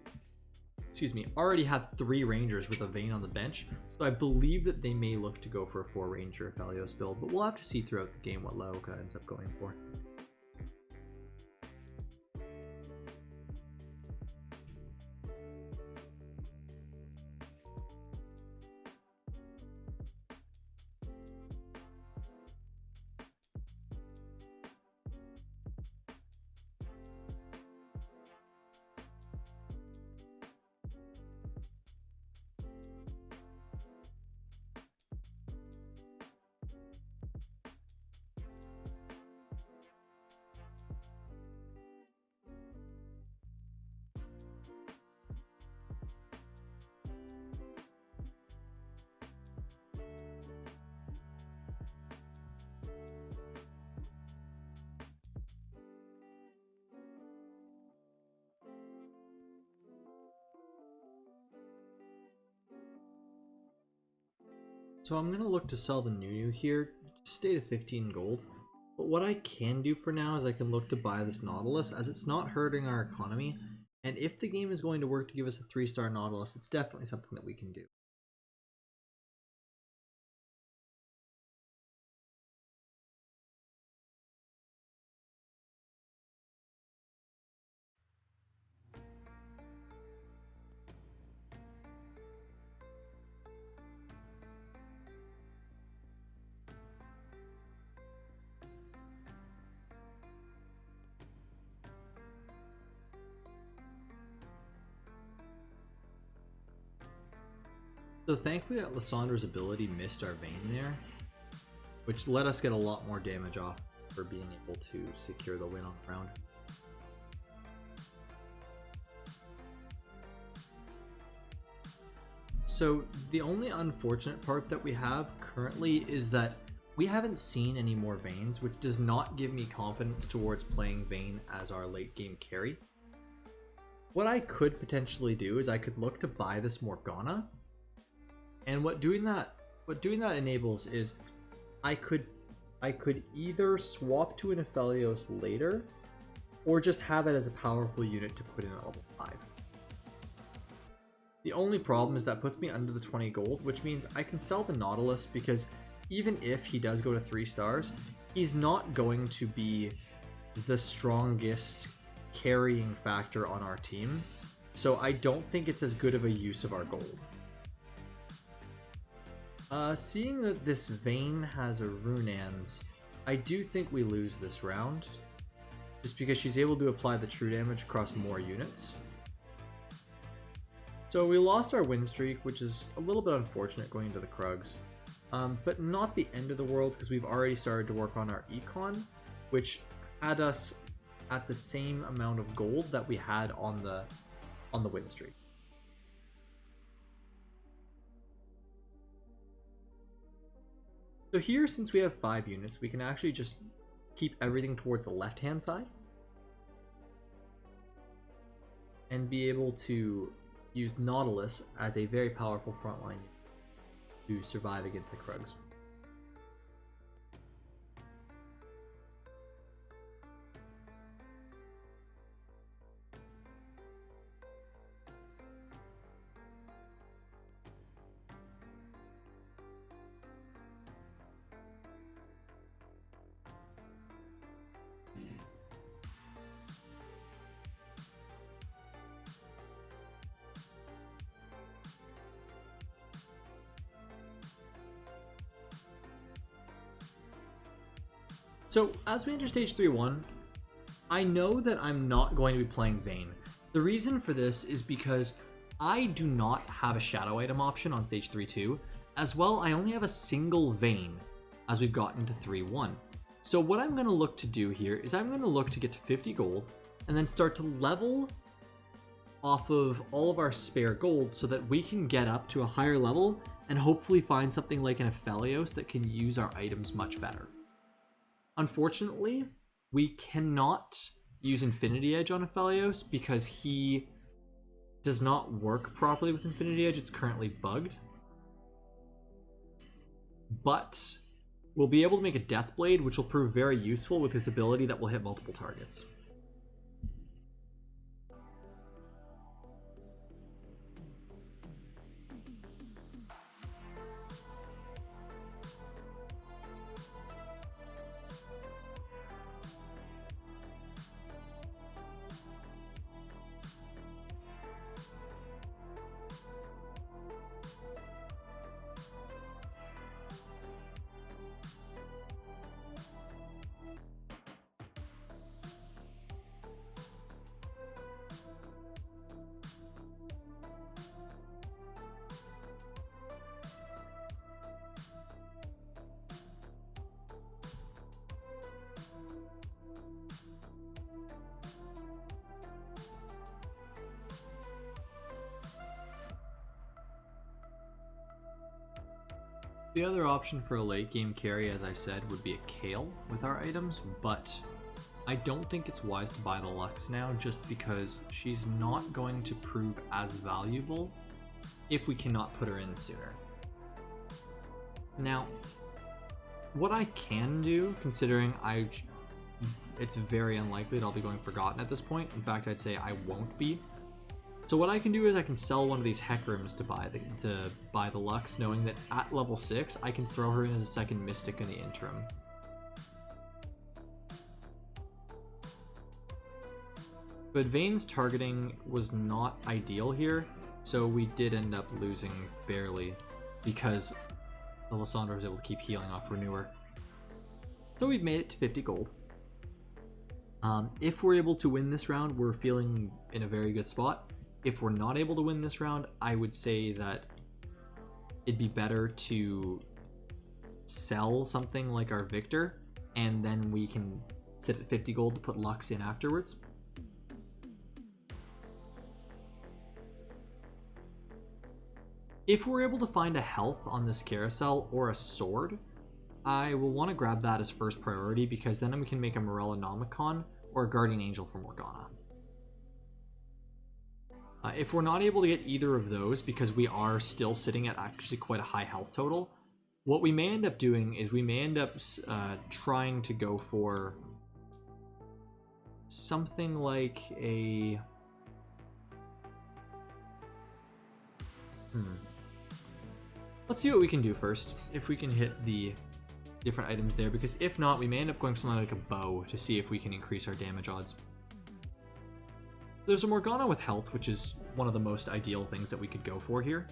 already have 3 Rangers with a Vayne on the bench, so I believe that they may look to go for a 4 Ranger Aphelios build, but we'll have to see throughout the game what Laoka ends up going for. So I'm going to look to sell the Nunu here, stay to 15 gold. But what I can do for now is I can look to buy this Nautilus as it's not hurting our economy. And if the game is going to work to give us a 3-star Nautilus, it's definitely something that we can do. So thankfully that Lissandra's ability missed our Vayne there, which let us get a lot more damage off for being able to secure the win on the round. So the only unfortunate part that we have currently is that we haven't seen any more Vaynes, which does not give me confidence towards playing Vayne as our late game carry. What I could potentially do is I could look to buy this Morgana. And what doing that enables is I could either swap to an Aphelios later or just have it as a powerful unit to put in at level 5. The only problem is that puts me under the 20 gold, which means I can sell the Nautilus because even if he does go to 3 stars, he's not going to be the strongest carrying factor on our team. So I don't think it's as good of a use of our gold. Seeing that this Vayne has a Runaan's, I do think we lose this round. Just because she's able to apply the true damage across more units. So we lost our win streak, which is a little bit unfortunate going into the Krugs. But not the end of the world because we've already started to work on our econ, which had us at the same amount of gold that we had on the win streak. So here, since we have 5 units, we can actually just keep everything towards the left-hand side. and be able to use Nautilus as a very powerful frontline to survive against the Krugs. So, as we enter stage 3-1, I know that I'm not going to be playing Vayne. The reason for this is because I do not have a shadow item option on stage 3-2. As well, I only have a single Vayne as we've gotten to 3-1. So what I'm going to look to do here is I'm going to look to get to 50 gold and then start to level off of all of our spare gold so that we can get up to a higher level and hopefully find something like an Aphelios that can use our items much better. Unfortunately, we cannot use Infinity Edge on Aphelios because he does not work properly with Infinity Edge. It's currently bugged. But we'll be able to make a Death Blade, which will prove very useful with his ability that will hit multiple targets. The other option for a late game carry, as I said, would be a Kale with our items, but I don't think it's wise to buy the Lux now just because she's not going to prove as valuable if we cannot put her in sooner. Now, what I can do, considering it's very unlikely that I'll be going Forgotten at this point, in fact I'd say I won't be. So what I can do is I can sell one of these Heckrooms to buy the Lux, knowing that at level 6 I can throw her in as a second Mystic in the interim. But Vayne's targeting was not ideal here, so we did end up losing barely because Lysandra was able to keep healing off Renewer. So we've made it to 50 gold. If we're able to win this round, we're feeling in a very good spot. If we're not able to win this round, I would say that it'd be better to sell something like our Victor, and then we can sit at 50 gold to put Lux in afterwards. If we're able to find a health on this carousel or a sword, I will want to grab that as first priority because then we can make a Morellonomicon or a Guardian Angel for Morgana. If we're not able to get either of those because we are still sitting at actually quite a high health total, what we may end up doing is we may end up trying to go for something like a... Let's see what we can do first, if we can hit the different items there, because if not, we may end up going something like a bow to see if we can increase our damage odds. There's a Morgana with health, which is one of the most ideal things that we could go for here.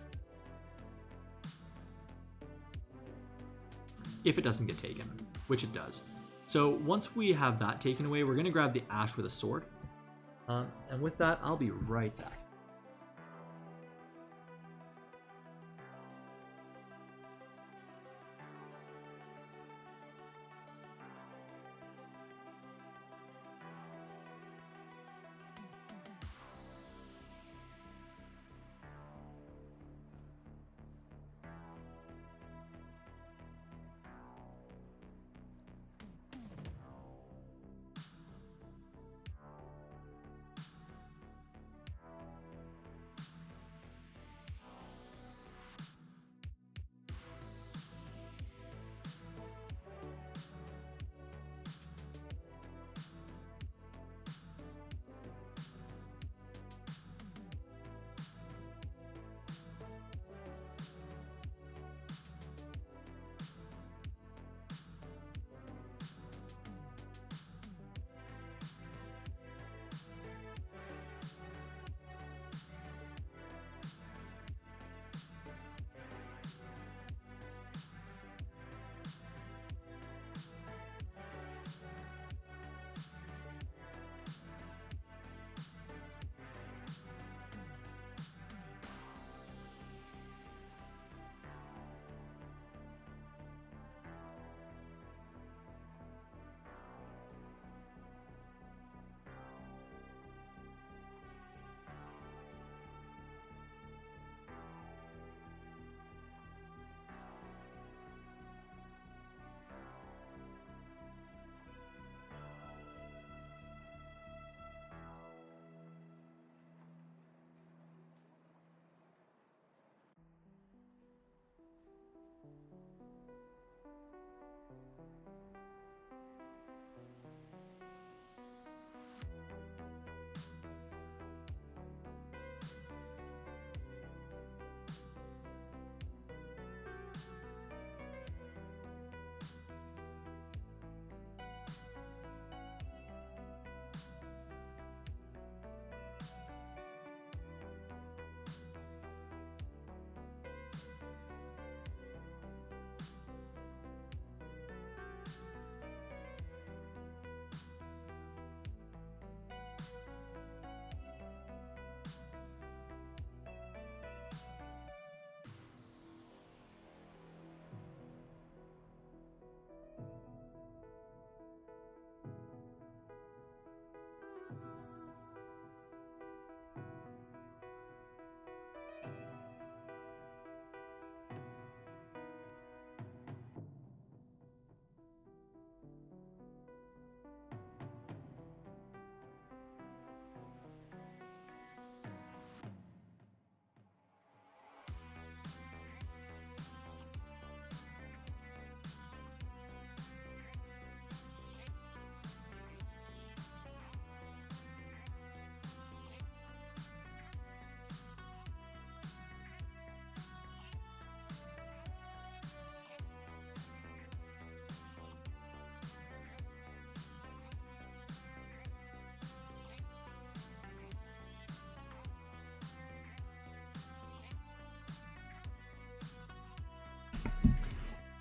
If it doesn't get taken, which it does. So once we have that taken away, we're going to grab the Ash with a sword. And with that, I'll be right back.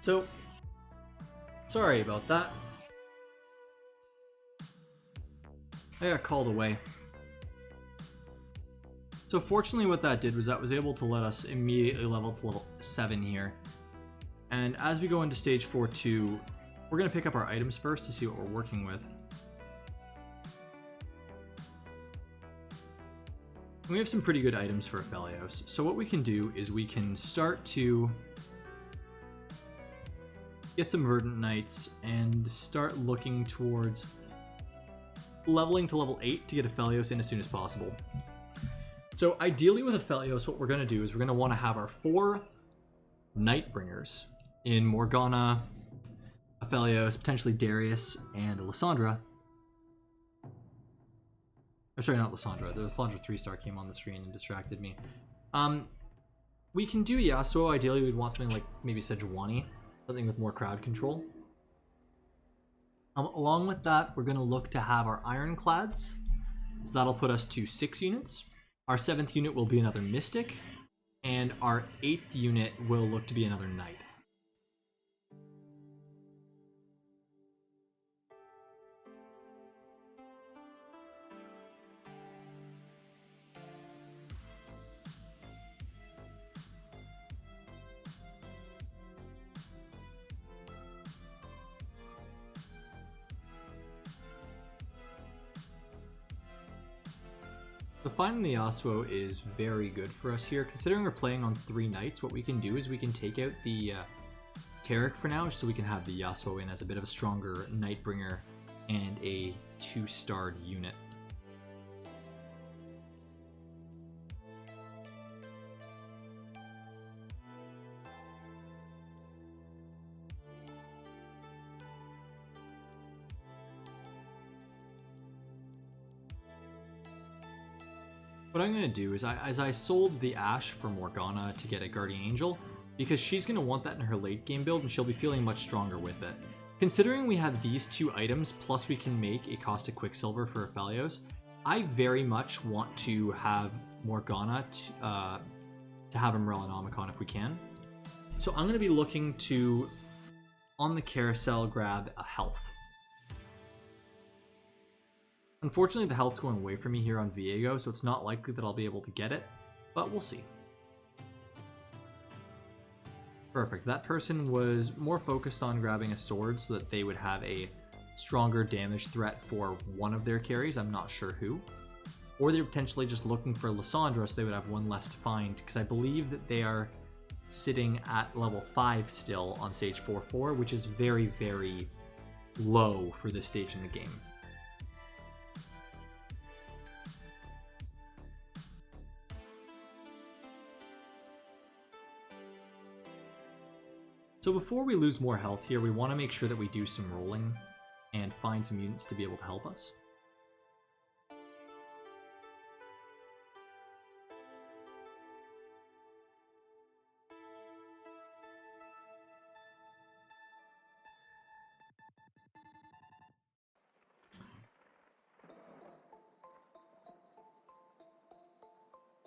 So, sorry about that. I got called away. So fortunately what that did was that was able to let us immediately level to level 7 here. And as we go into stage 4-2, we're going to pick up our items first to see what we're working with. We have some pretty good items for Aphelios. So what we can do is we can start to get some Verdant Knights and start looking towards leveling to level 8 to get Aphelios in as soon as possible. So ideally with Aphelios, what we're going to do is we're going to want to have our 4 Nightbringers in Morgana, Aphelios, potentially Darius, and Lysandra. Or sorry, not Lysandra. The Lysandra 3-star came on the screen and distracted me. We can do Yasuo. Ideally, we'd want something like maybe Sejuani, something with more crowd control. Along with that, we're going to look to have our Ironclads. So that'll put us to 6 units. Our 7th unit will be another Mystic, and our 8th unit will look to be another Knight. So finding the Yasuo is very good for us here. Considering we're playing on 3 Knights, what we can do is we can take out the Taric for now, so we can have the Yasuo in as a bit of a stronger Nightbringer and a 2-starred unit. What I'm going to do is, as I sold the Ashe for Morgana to get a Guardian Angel, because she's going to want that in her late game build and she'll be feeling much stronger with it. Considering we have these 2 items, plus we can make a Caustic Quicksilver for Aphelios, I very much want to have Morgana to have Umbrella if we can. So I'm going to be looking to, on the carousel, grab a health. Unfortunately, the health's going away from me here on Viego, so it's not likely that I'll be able to get it, but we'll see. Perfect. That person was more focused on grabbing a sword so that they would have a stronger damage threat for one of their carries. I'm not sure who. Or they're potentially just looking for Lysandra so they would have one less to find, because I believe that they are sitting at level 5 still on stage 4-4, which is very, very low for this stage in the game. So before we lose more health here, we want to make sure that we do some rolling and find some units to be able to help us.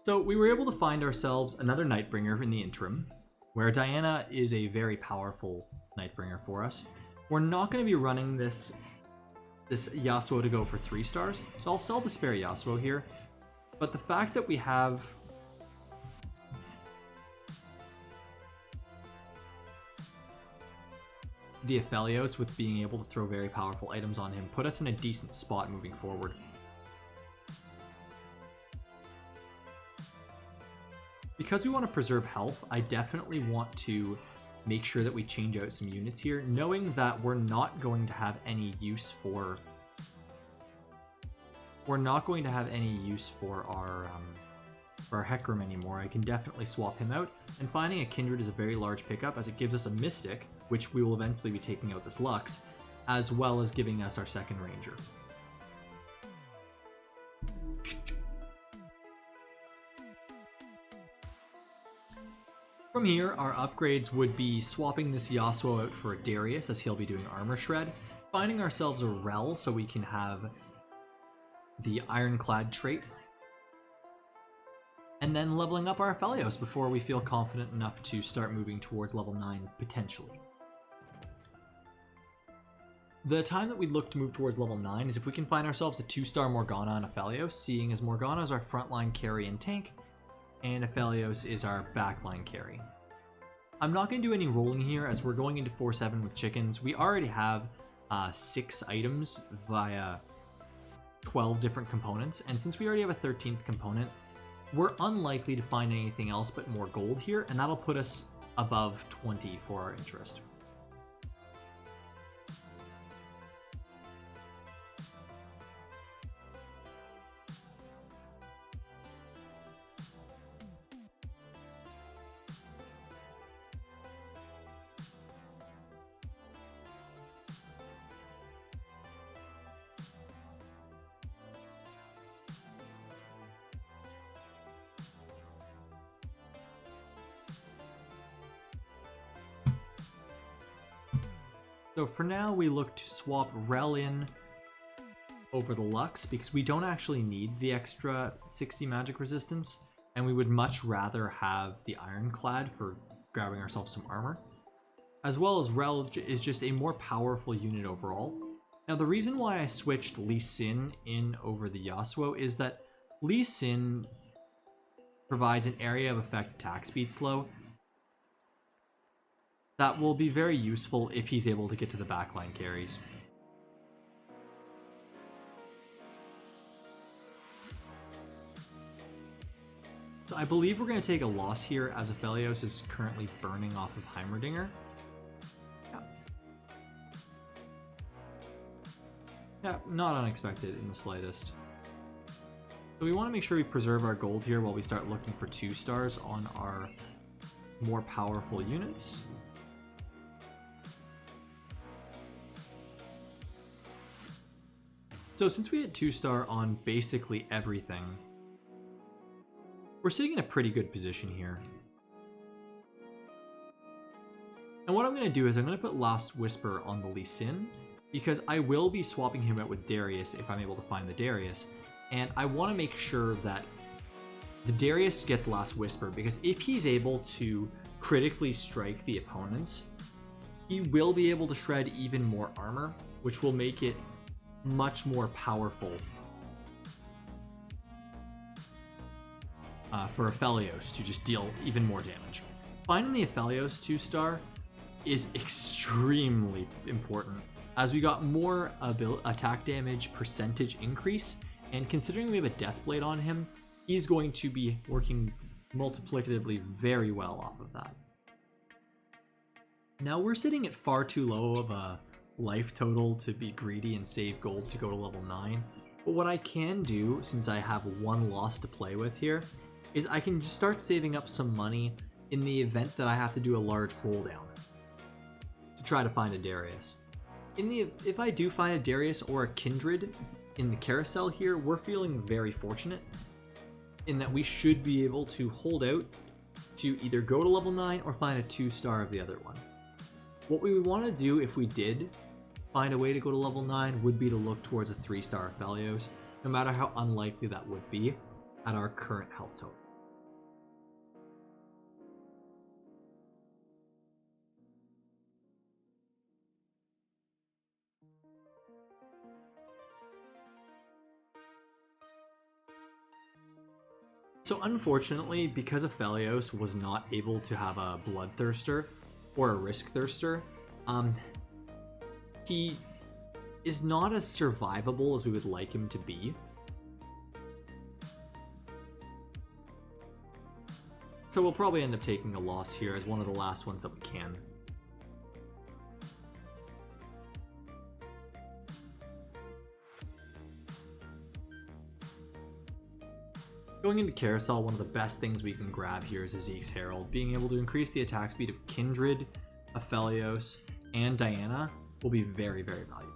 So we were able to find ourselves another Nightbringer in the interim, where Diana is a very powerful Nightbringer for us. We're not going to be running this Yasuo to go for 3 stars, so I'll sell the spare Yasuo here. But the fact that we have the Aphelios with being able to throw very powerful items on him put us in a decent spot moving forward. Because we want to preserve health, I definitely want to make sure that we change out some units here, knowing that we're not going to have any use for our Hecarim anymore. I can definitely swap him out, and finding a Kindred is a very large pickup as it gives us a Mystic, which we will eventually be taking out this Lux, as well as giving us our second Ranger. From here, our upgrades would be swapping this Yasuo out for a Darius, as he'll be doing Armor Shred, finding ourselves a Rel so we can have the Ironclad trait, and then leveling up our Aphelios before we feel confident enough to start moving towards level 9, potentially. The time that we look to move towards level 9 is if we can find ourselves a 2-star Morgana and Aphelios, seeing as Morgana is our frontline carry and tank, and Aphelios is our backline carry. I'm not going to do any rolling here as we're going into 4-7 with chickens. We already have 6 items via 12 different components, and since we already have a 13th component, we're unlikely to find anything else but more gold here, and that'll put us above 20 for our interest. So for now, we look to swap Rel in over the Lux because we don't actually need the extra 60 magic resistance, and we would much rather have the Ironclad for grabbing ourselves some armor. As well as Rel is just a more powerful unit overall. Now the reason why I switched Lee Sin in over the Yasuo is that Lee Sin provides an area of effect attack speed slow that will be very useful if he's able to get to the backline carries. So I believe we're going to take a loss here as Aphelios is currently burning off of Heimerdinger. Yeah, not unexpected in the slightest. So we want to make sure we preserve our gold here while we start looking for 2 stars on our more powerful units. So since we had 2-star on basically everything, we're sitting in a pretty good position here. And what I'm going to do is I'm going to put Last Whisper on the Lee Sin, because I will be swapping him out with Darius if I'm able to find the Darius. And I want to make sure that the Darius gets Last Whisper, because if he's able to critically strike the opponents, he will be able to shred even more armor, which will make it much more powerful for Aphelios to just deal even more damage. Finding the Aphelios 2-star is extremely important, as we got more attack damage percentage increase, and considering we have a Death Blade on him, he's going to be working multiplicatively very well off of that. Now we're sitting at far too low of a life total to be greedy and save gold to go to level 9. But what I can do, since I have 1 loss to play with here, is I can just start saving up some money in the event that I have to do a large roll down to try to find a Darius. If I do find a Darius or a Kindred in the carousel here, we're feeling very fortunate in that we should be able to hold out to either go to level 9 or find a 2-star of the other one. What we would want to do if we did find a way to go to level 9 would be to look towards a 3-star Aphelios, no matter how unlikely that would be at our current health total. So unfortunately, because Aphelios was not able to have a Bloodthirster or a Risk Thirster, he is not as survivable as we would like him to be. So we'll probably end up taking a loss here as one of the last ones that we can. Going into Carousel, one of the best things we can grab here is a Zeke's Herald. Being able to increase the attack speed of Kindred, Aphelios, and Diana will be very, very valuable.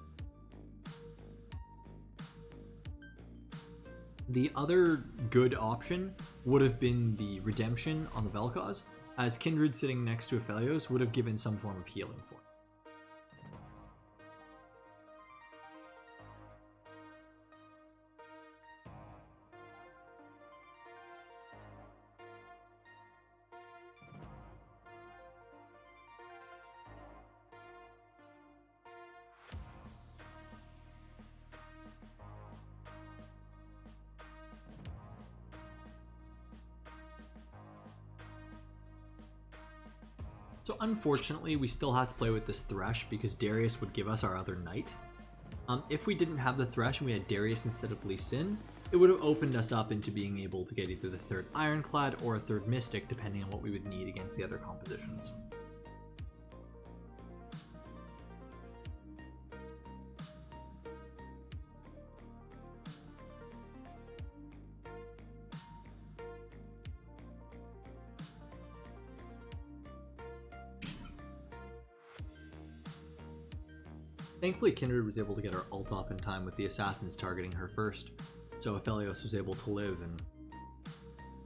The other good option would have been the Redemption on the Vel'Koz, as Kindred sitting next to Aphelios would have given some form of healing for it. So unfortunately, we still have to play with this Thresh because Darius would give us our other knight. If we didn't have the Thresh and we had Darius instead of Lee Sin, it would have opened us up into being able to get either the third Ironclad or a third Mystic, depending on what we would need against the other compositions. Thankfully, Kindred was able to get her ult off in time with the Assassins targeting her first, so Aphelios was able to live and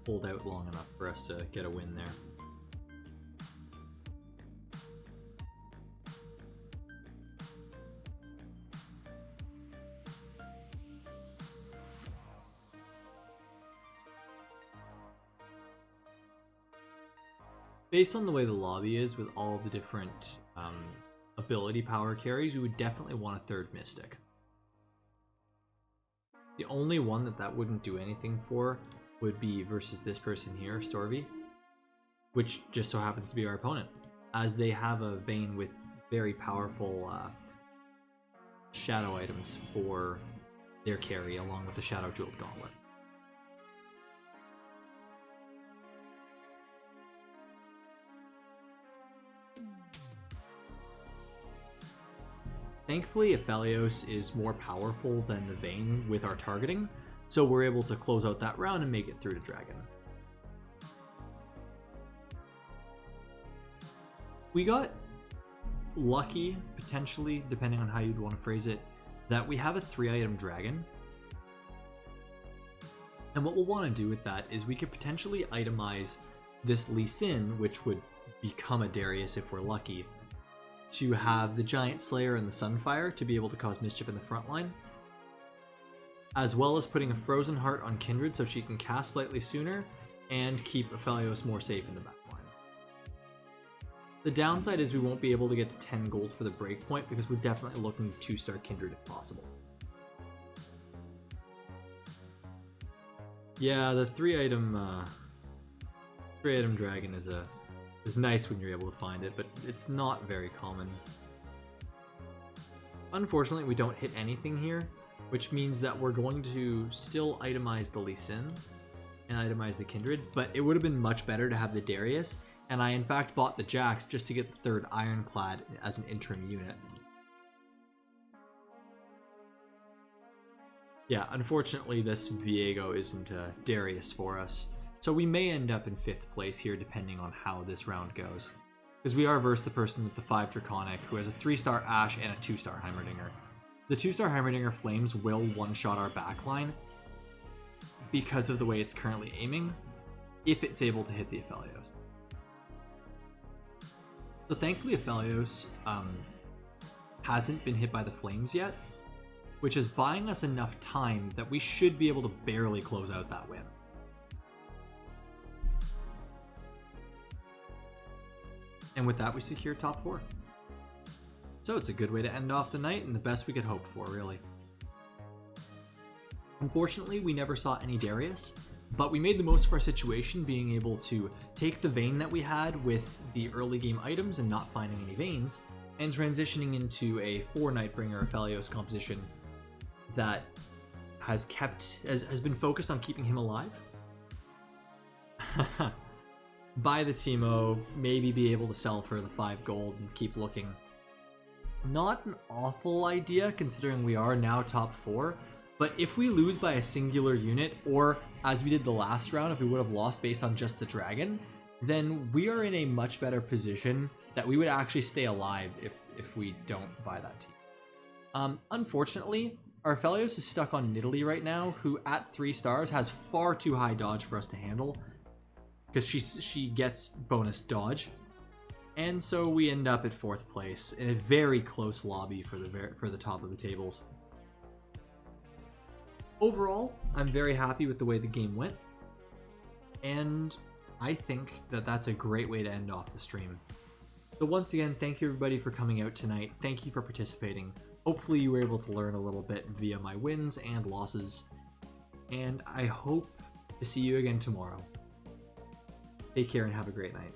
hold out long enough for us to get a win there. Based on the way the lobby is with all the different ability power carries, we would definitely want a third Mystic. The only one that wouldn't do anything for would be versus this person here, Storvy, which just so happens to be our opponent, as they have a Vayne with very powerful shadow items for their carry, along with the Shadow Jeweled Gauntlet. Thankfully, Aphelios is more powerful than the Vayne with our targeting, so we're able to close out that round and make it through to Dragon. We got lucky, potentially, depending on how you'd want to phrase it, that we have a 3-item Dragon. And what we'll want to do with that is we could potentially itemize this Lee Sin, which would become a Darius if we're lucky, to have the Giant Slayer and the Sunfire to be able to cause mischief in the front line, as well as putting a Frozen Heart on Kindred so she can cast slightly sooner and keep Aphelios more safe in the back line. The downside is we won't be able to get to 10 gold for the breakpoint because we're definitely looking to 2-star Kindred if possible. Yeah, the 3-item Dragon is nice when you're able to find it, but it's not very common. Unfortunately, we don't hit anything here, which means that we're going to still itemize the Lee Sin and itemize the Kindred, but it would have been much better to have the Darius, and I in fact bought the Jax just to get the third Ironclad as an interim unit. Yeah, unfortunately this Viego isn't a Darius for us. So we may end up in 5th place here depending on how this round goes. Because we are versus the person with the 5 Draconic who has a 3-star Ashe and a 2-star Heimerdinger. The 2-star Heimerdinger Flames will one-shot our backline because of the way it's currently aiming, if it's able to hit the Aphelios. So thankfully Aphelios hasn't been hit by the Flames yet, which is buying us enough time that we should be able to barely close out that win. And with that, we secure top 4. So it's a good way to end off the night and the best we could hope for, really. Unfortunately, we never saw any Darius, but we made the most of our situation, being able to take the Vayne that we had with the early game items and not finding any Vaynes, and transitioning into a 4 Nightbringer Aphelios composition that has been focused on keeping him alive. Buy the Teemo, maybe be able to sell for the 5 gold and keep looking. Not an awful idea considering we are now top 4, but if we lose by a singular unit, or as we did the last round, if we would have lost based on just the Dragon, then we are in a much better position that we would actually stay alive if we don't buy that team. Unfortunately, our Aphelios is stuck on Nidalee right now, who at 3 stars has far too high dodge for us to handle, because she gets bonus dodge, and so we end up at 4th place in a very close lobby for the top of the tables. Overall, I'm very happy with the way the game went, and I think that that's a great way to end off the stream. So once again, thank you everybody for coming out tonight. Thank you for participating. Hopefully you were able to learn a little bit via my wins and losses, and I hope to see you again tomorrow. Take care and have a great night.